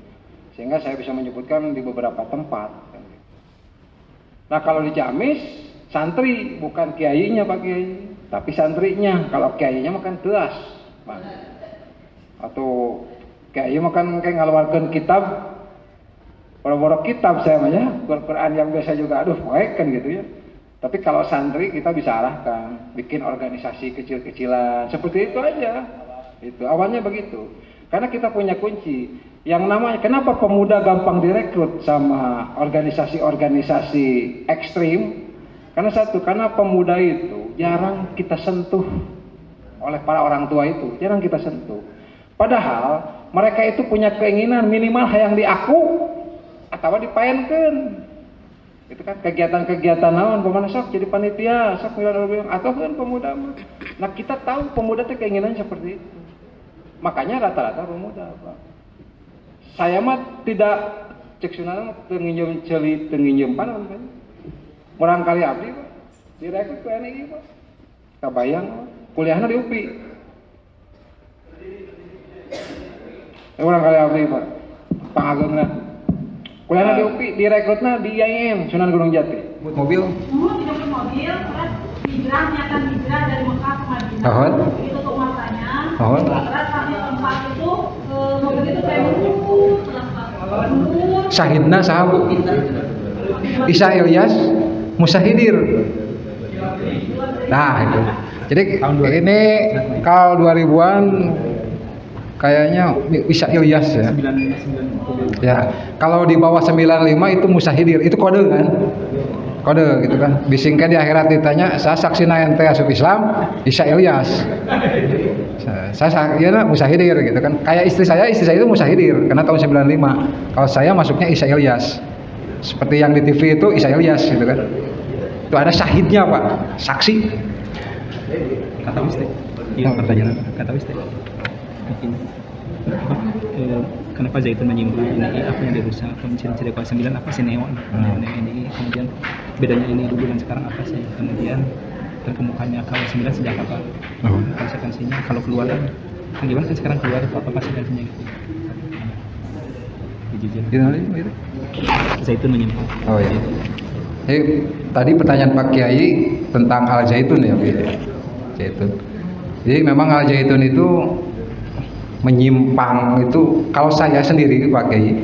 Sehingga saya bisa menyebutkan di beberapa tempat kan gitu. Nah, kalau di Ciamis santri, bukan kiainya Pak Kiai, tapi santrinya. Kalau kiainya makan teas, Pak. Atau kiai makan kayak ngaluarkeun kitab, boro-boro kitab saya mah ya, Quran yang biasa juga aduh baik kan gitu ya. Tapi kalau santri kita bisa arahkan, bikin organisasi kecil-kecilan, seperti itu aja. Itu awalnya begitu. Karena kita punya kunci. Yang namanya, kenapa pemuda gampang direkrut sama organisasi-organisasi ekstrim? Karena satu, karena pemuda itu jarang kita sentuh oleh para orang tua itu, jarang kita sentuh. Padahal mereka itu punya keinginan minimal yang diaku atau dipaenkeun. Itu kan kegiatan-kegiatan naon pemana sok jadi panitia, sok milih atau kan pemuda. Nah, kita tahu pemuda itu keinginannya seperti itu. Makanya rata-rata pemuda, Pak. Saya mah tidak cek sunana tenginjem celi tenginjem panon kan. Murang kali abdi, Pak. Direkrut ke NII, Pak. Kabayang kuliahna di UPI. Murang kali abdi, Pak. Pangagungna. Kuliahna di UPI, direkrutna di IAIN, Sunan Gunung Jati. Mobil? Tidak punya mobil, terus niatan hijrah dari Mekah ke Madinah. Itu untuk masanya. Terus kami tempat itu, mobil itu kayak mundur. Syahidna sahabu. Isa Ilyas, Musahidir. Nah, itu. Jadi ini kalau 2000-an kayaknya bisa Ilyas ya. Ya, kalau di bawah 95 itu Musahidir, itu kode kan? Kode gitu kan. Disingkat di akhirat ditanya, saya saksina ente asup Islam, Isa Ilyas. Saya ya Musahidir gitu kan. Kayak istri saya itu Musahidir karena tahun 95. Kalau saya masuknya Isa Ilyas. Seperti yang di TV itu Isa Ilyas gitu kan. Itu ada syahidnya, Pak, saksi. Kata mistake. Iya, pertanyaan. Kata mistake. kenapa Zaitun menyimpang ini, apa yang dirusak, ciri-ciri KW 9 apa sih neon ini, kemudian bedanya ini dulu dan sekarang apa sih, kemudian terkemukannya KW 9 sejak apa, konsekuensinya kalau keluar kan gimana kan sekarang keluar itu apa konsekuensinya gitu. Gitu. Zaitun menyimpang. Oh iya. Tadi pertanyaan Pak Kiai tentang Al Zaitun ya, Zaitun. Jadi memang Al Zaitun itu menyimpang itu, kalau saya sendiri Pak Kiai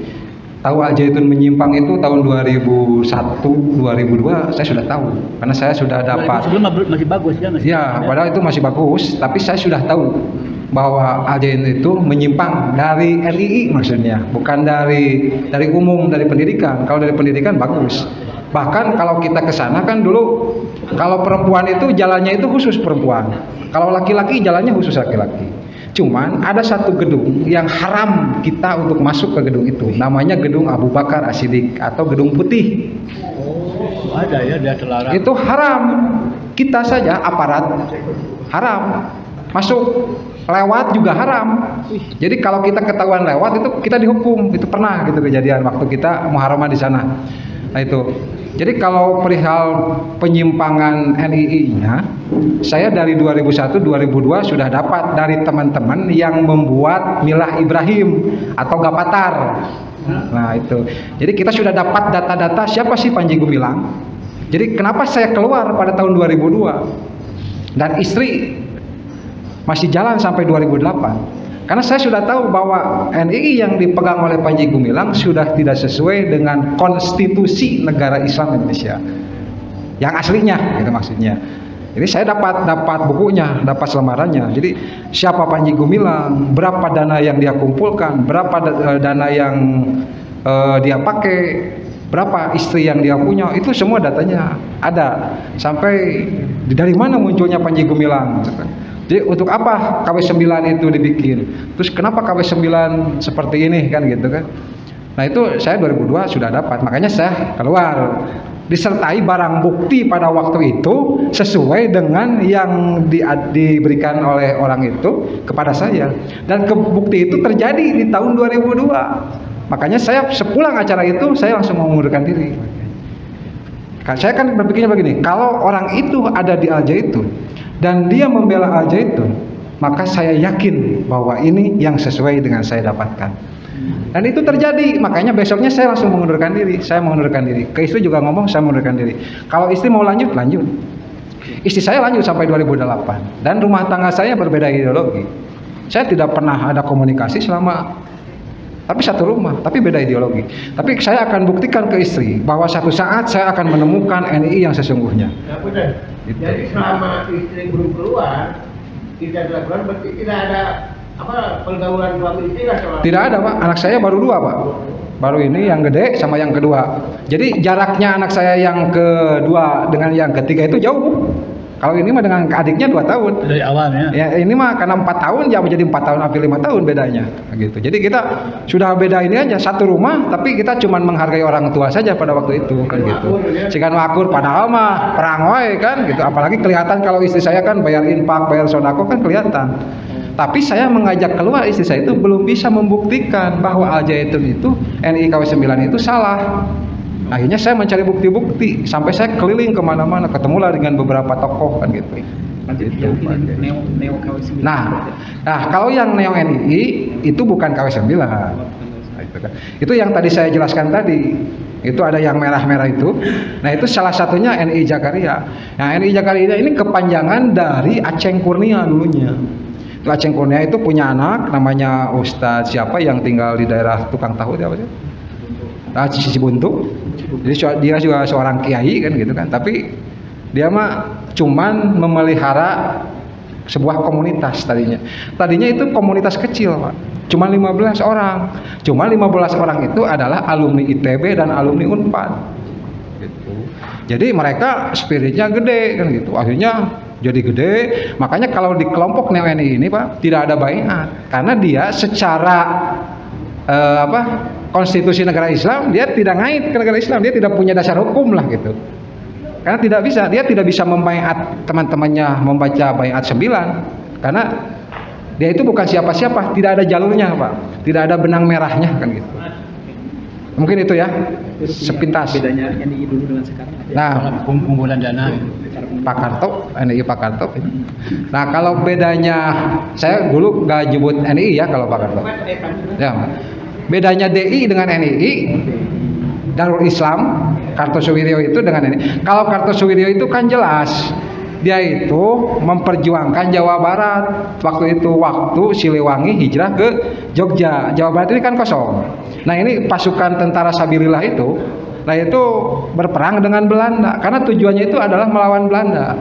tahu Al Zaitun menyimpang itu tahun 2001, 2002 saya sudah tahu, karena saya sudah dapat. Sebelum masih bagus ya? Ya, padahal itu masih bagus, tapi saya sudah tahu bahwa Al Zaitun itu menyimpang dari NII maksudnya, bukan dari umum, dari pendidikan. Kalau dari pendidikan bagus. Bahkan kalau kita ke sana kan dulu, kalau perempuan itu jalannya itu khusus perempuan, kalau laki-laki jalannya khusus laki-laki. Cuman ada satu gedung yang haram kita untuk masuk ke gedung itu, namanya Gedung Abu Bakar As-Siddiq atau Gedung Putih. Oh, ada ya, dia terlarang. Itu haram. Kita saja aparat haram. Masuk lewat juga haram. Jadi kalau kita ketahuan lewat itu kita dihukum. Itu pernah gitu kejadian waktu kita muharaman di sana. Nah itu. Jadi kalau perihal penyimpangan NII-nya, saya dari 2001-2002 sudah dapat dari teman-teman yang membuat Milah Ibrahim atau Gapatar. Nah itu. Jadi kita sudah dapat data-data siapa sih Panji Gumilang. Jadi kenapa saya keluar pada tahun 2002 dan istri masih jalan sampai 2008? Karena saya sudah tahu bahwa NII yang dipegang oleh Panji Gumilang sudah tidak sesuai dengan konstitusi negara Islam Indonesia yang aslinya, gitu maksudnya. Jadi saya dapat bukunya, dapat selebarannya. Jadi siapa Panji Gumilang, berapa dana yang dia kumpulkan, berapa dana yang dia pakai, berapa istri yang dia punya, itu semua datanya ada. Sampai dari mana munculnya Panji Gumilang. Jadi untuk apa KW 9 itu dibikin? Terus kenapa KW 9 seperti ini kan gitu kan? Nah itu saya 2002 sudah dapat, makanya saya keluar. Disertai barang bukti pada waktu itu sesuai dengan yang diberikan oleh orang itu kepada saya. Dan bukti itu terjadi di tahun 2002. Makanya saya sepulang acara itu saya langsung mengundurkan diri. Saya kan berpikirnya begini, kalau orang itu ada di Al Zaitun dan dia membela Al Zaitun, maka saya yakin bahwa ini yang sesuai dengan saya dapatkan. Dan itu terjadi, makanya besoknya saya langsung mengundurkan diri. Saya mengundurkan diri. Ke istri juga ngomong saya mengundurkan diri. Kalau istri mau lanjut, lanjut. Istri saya lanjut sampai 2008. Dan rumah tangga saya berbeda ideologi. Saya tidak pernah ada komunikasi selama, tapi satu rumah, tapi beda ideologi. Tapi saya akan buktikan ke istri bahwa satu saat saya akan menemukan NII yang sesungguhnya. Ya, benar. Gitu. Jadi selama istri belum keluar, tidak dilakukan, berarti tidak ada pergaulan suami istri lah soal. Tidak ada Pak, anak saya baru 2 Pak. Baru ini yang gede sama yang kedua. Jadi jaraknya anak saya yang kedua dengan yang ketiga itu jauh. Kalau ini mah dengan adiknya 2 tahun. Dari awalnya. Ya ini mah karena 4 tahun ya menjadi 4 tahun hampir 5 tahun bedanya gitu. Jadi kita sudah beda ini aja satu rumah, tapi kita cuma menghargai orang tua saja pada waktu itu kan gitu. Sikan wakur padahal mah perang wae kan gitu. Apalagi kelihatan kalau istri saya kan bayar infak, bayar sodako kan kelihatan. Tapi saya mengajak keluar istri saya itu belum bisa membuktikan bahwa Al Zaitun itu NII KW 9 itu salah. Akhirnya saya mencari bukti-bukti sampai saya keliling kemana-mana, ketemulah dengan beberapa tokoh kan gitu. Neo KW 9. Nah kalau yang Neo NII itu bukan KW 9. Itu yang tadi saya jelaskan tadi. Itu ada yang merah-merah itu. Nah itu salah satunya NII Jakaria. Nah NII Jakaria ini kepanjangan dari Aceng Kurnia dulunya. Aceng Kurnia itu punya anak namanya Ustadz siapa yang tinggal di daerah Tukang Tahu dia apa sih? Cibuntu. Jadi dia juga seorang kiai kan gitu kan. Tapi dia mah cuman memelihara sebuah komunitas tadinya. Tadinya itu komunitas kecil Pak. Cuma 15 orang. Cuma 15 orang itu adalah alumni ITB dan alumni Unpad. Gitu. Jadi mereka spiritnya gede kan gitu. Akhirnya jadi gede, makanya kalau di kelompok Neo NII ini Pak tidak ada baiat karena dia secara konstitusi negara Islam dia tidak ngait ke negara Islam, dia tidak punya dasar hukum lah gitu. Karena tidak bisa, dia tidak bisa membaiat teman-temannya membaca baiat 9 karena Dia itu bukan siapa-siapa, tidak ada jalurnya Pak, tidak ada benang merahnya kan gitu. Mungkin itu ya sepintas. Bedanya NII dulu dengan sekarang. Nah, Pengumpulan dana. Pak Karto, NII Pak Karto. Nah, kalau bedanya, saya dulu nggak nyebut NII ya kalau Pak Karto. Ya, bedanya DI dengan NII, Darul Islam, Kartosuwiryo itu dengan NII. Kalau Kartosuwiryo itu kan jelas, dia itu memperjuangkan Jawa Barat. Waktu Siliwangi hijrah ke Jogja. Jawa Barat ini kan kosong. Nah, ini pasukan tentara Sabilillah itu, nah itu berperang dengan Belanda karena tujuannya itu adalah melawan Belanda.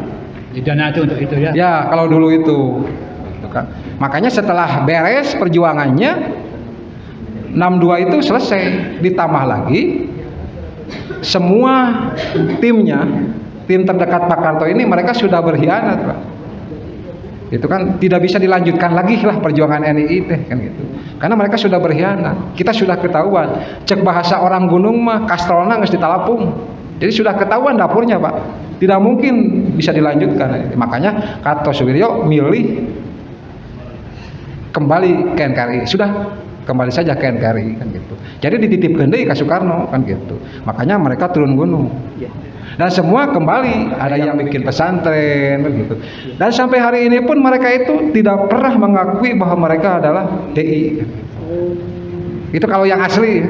Dana itu untuk itu ya. Ya, kalau dulu itu. Gitu kan. Makanya setelah beres perjuangannya 62 itu selesai, ditambah lagi semua tim terdekat Pak Karto ini mereka sudah berkhianat, Pak. Itu kan tidak bisa dilanjutkan lagi lah perjuangan NII teh kan gitu. Karena mereka sudah berkhianat. Kita sudah ketahuan. Cek bahasa orang gunung mah kastrolna geus ditalapung. Jadi sudah ketahuan dapurnya, Pak. Tidak mungkin bisa dilanjutkan. Makanya Kartosuwiryo milih kembali ke NKRI. Sudah kembali saja ke NKRI kan gitu. Jadi dititipkeun deui ka Soekarno kan gitu. Makanya mereka turun gunung. Dan semua kembali, ada yang bikin pesantren gitu. Dan sampai hari ini pun mereka itu tidak pernah mengakui bahwa mereka adalah DI. Itu kalau yang asli.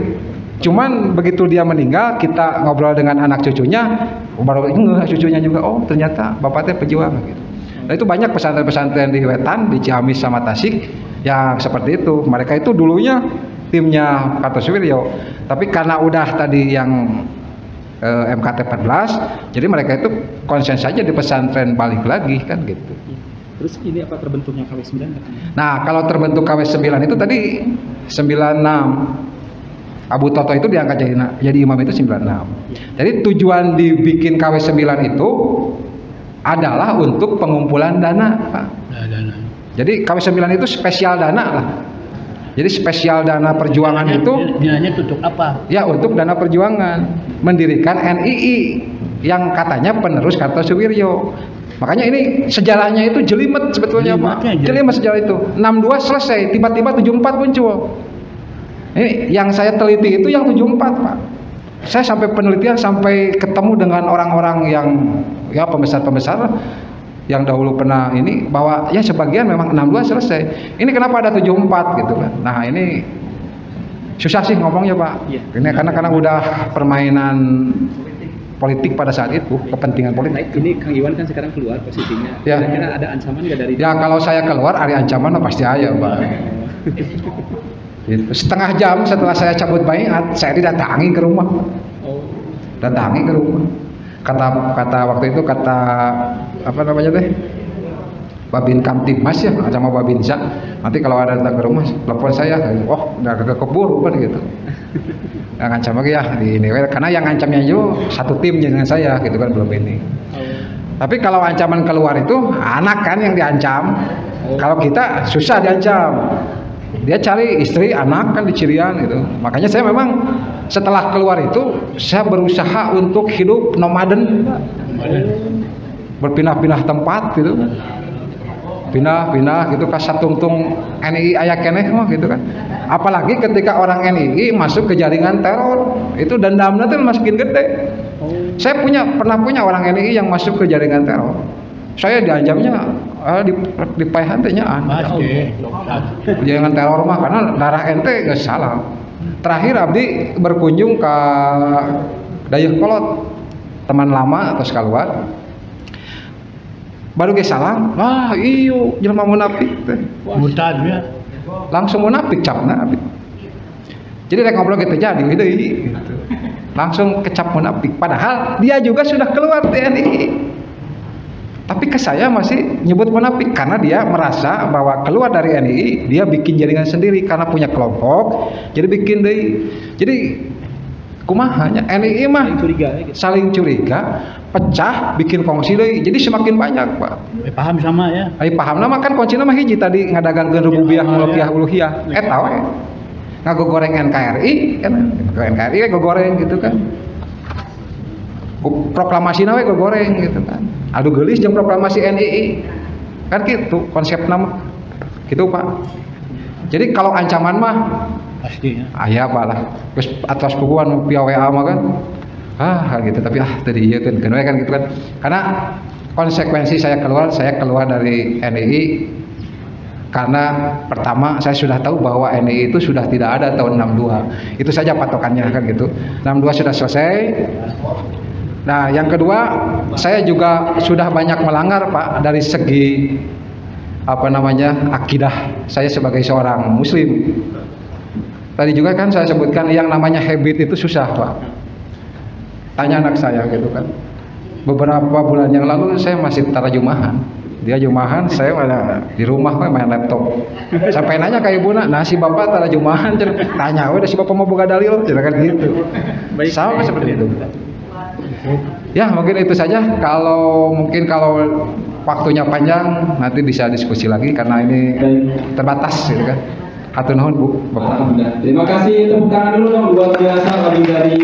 Cuman begitu dia meninggal, kita ngobrol dengan anak cucunya, baru cucunya juga, oh ternyata bapaknya pejuang gitu. Nah, itu banyak pesantren-pesantren di Wetan, di Ciamis sama Tasik yang seperti itu. Mereka itu dulunya timnya Kartosuwiryo, tapi karena udah tadi yang MKT 14, jadi mereka itu konsen saja di pesantren balik lagi kan gitu. Terus ini apa terbentuknya KW9? Nah, kalau terbentuk KW9 itu tadi 96. Abu Toto itu diangkat jadi imam itu 96. Jadi tujuan dibikin KW9 itu adalah untuk pengumpulan dana, Pak. Dana. Jadi KW9 itu spesial dana lah. Jadi spesial dana perjuangan itu dinanya untuk apa? Ya, untuk dana perjuangan, mendirikan NII yang katanya penerus Kartosuwiryo. Makanya ini sejarahnya itu jelimet sebetulnya, Pak. Jelimet sejarah itu. 62 selesai, tiba-tiba 74 muncul. Ini yang saya teliti itu yang 74, Pak. Saya sampai penelitian sampai ketemu dengan orang-orang yang ya pembesar-pembesar yang dahulu pernah ini, bahwa ya sebagian memang 62 selesai. Ini kenapa ada 74 gitu kan. Nah, ini susah sih ngomongnya, Pak. Ini karena udah permainan politik pada saat itu, kepentingan politik. Nah, ini Kang Iwan kan sekarang keluar posisinya. Ya. Kira-kira ada ancaman nggak dari? Ya, kalau saya keluar ada ancaman pasti ada, Pak. Gitu. Setengah jam setelah saya cabut baiat, saya didatangi ke rumah. Datangi ke rumah. Kata waktu itu apa namanya teh, Babin Kamtibmas ya sama Babinsa, nanti kalau ada datang ke rumah telepon saya, oh udah keburu kan gitu. Yang ngancam lagi ya di ini, karena yang ngancamnya juga satu tim dengan saya gitu kan, belum ini. Tapi kalau ancaman keluar itu anak kan yang diancam. Kalau kita susah diancam, dia cari istri anak kan di Cirian gitu. Makanya saya memang setelah keluar itu saya berusaha untuk hidup nomaden, berpindah-pindah tempat gitu, pindah gitu, kasatungtung NII aya keneh mah gitu kan. Apalagi ketika orang NII masuk ke jaringan teror, itu dendamnya tuh makin gede. Saya pernah punya orang NII yang masuk ke jaringan teror. Saya diancamnya di paehan teh nyaan. Jaringan teror mah karena darah ente geus salah. Terakhir abdi berkunjung ke Dayakolot, teman lama atau keluar. Baru ge salam, wah iyo jelema munafik teh. Murtad ya. Langsung munafik capna abdi. Jadi rek ngobrol gitu jadi gitu. Langsung kecap munafik, padahal dia juga sudah keluar TNI. Tapi ke saya masih nyebut munafik karena dia merasa bahwa keluar dari NII dia bikin jaringan sendiri karena punya kelompok, jadi bikin deh. Jadi kumahanya NII mah saling curiga, pecah, bikin kongsi deh. Jadi semakin banyak, Pak. Paham sama ya. Paham nama kan kunci nama hiji tadi ngadagangkeun rububiyah mulkiyah uluhiyah. Eta we. Ngagogoreng NKRI kan, NKRI gogoreng gitu kan. Proklamasi nawe goreng gitu kan. Aduh gelis jeung proklamasi NII. Kan gitu konsep nama. gitu Pak. Jadi kalau ancaman mah pastinya ayah apalah terus atas puguan via WA mah kan gitu, tapi tadi iya kan gitu kan, karena konsekuensi saya keluar dari NII karena pertama saya sudah tahu bahwa NII itu sudah tidak ada tahun 62, itu saja patokannya kan gitu. 62 sudah selesai. Nah yang kedua, saya juga sudah banyak melanggar Pak dari segi akidah saya sebagai seorang muslim. Tadi juga kan saya sebutkan yang namanya habit itu susah Pak. Tanya anak saya gitu kan, beberapa bulan yang lalu saya masih tarjumahan, dia jumahan, saya malah di rumah main laptop. Sampai nanya ke ibu, nah si bapak tarjumahan, tanya, udah si bapak mau buka dalil, kan gitu. Sama seperti itu. Ya mungkin itu saja. Kalau waktunya panjang nanti bisa diskusi lagi karena ini terbatas gitu kan. Hatur nuhun Bu. Bapak. Terima kasih, tepuk tangan dulu dong, luar biasa lebih dari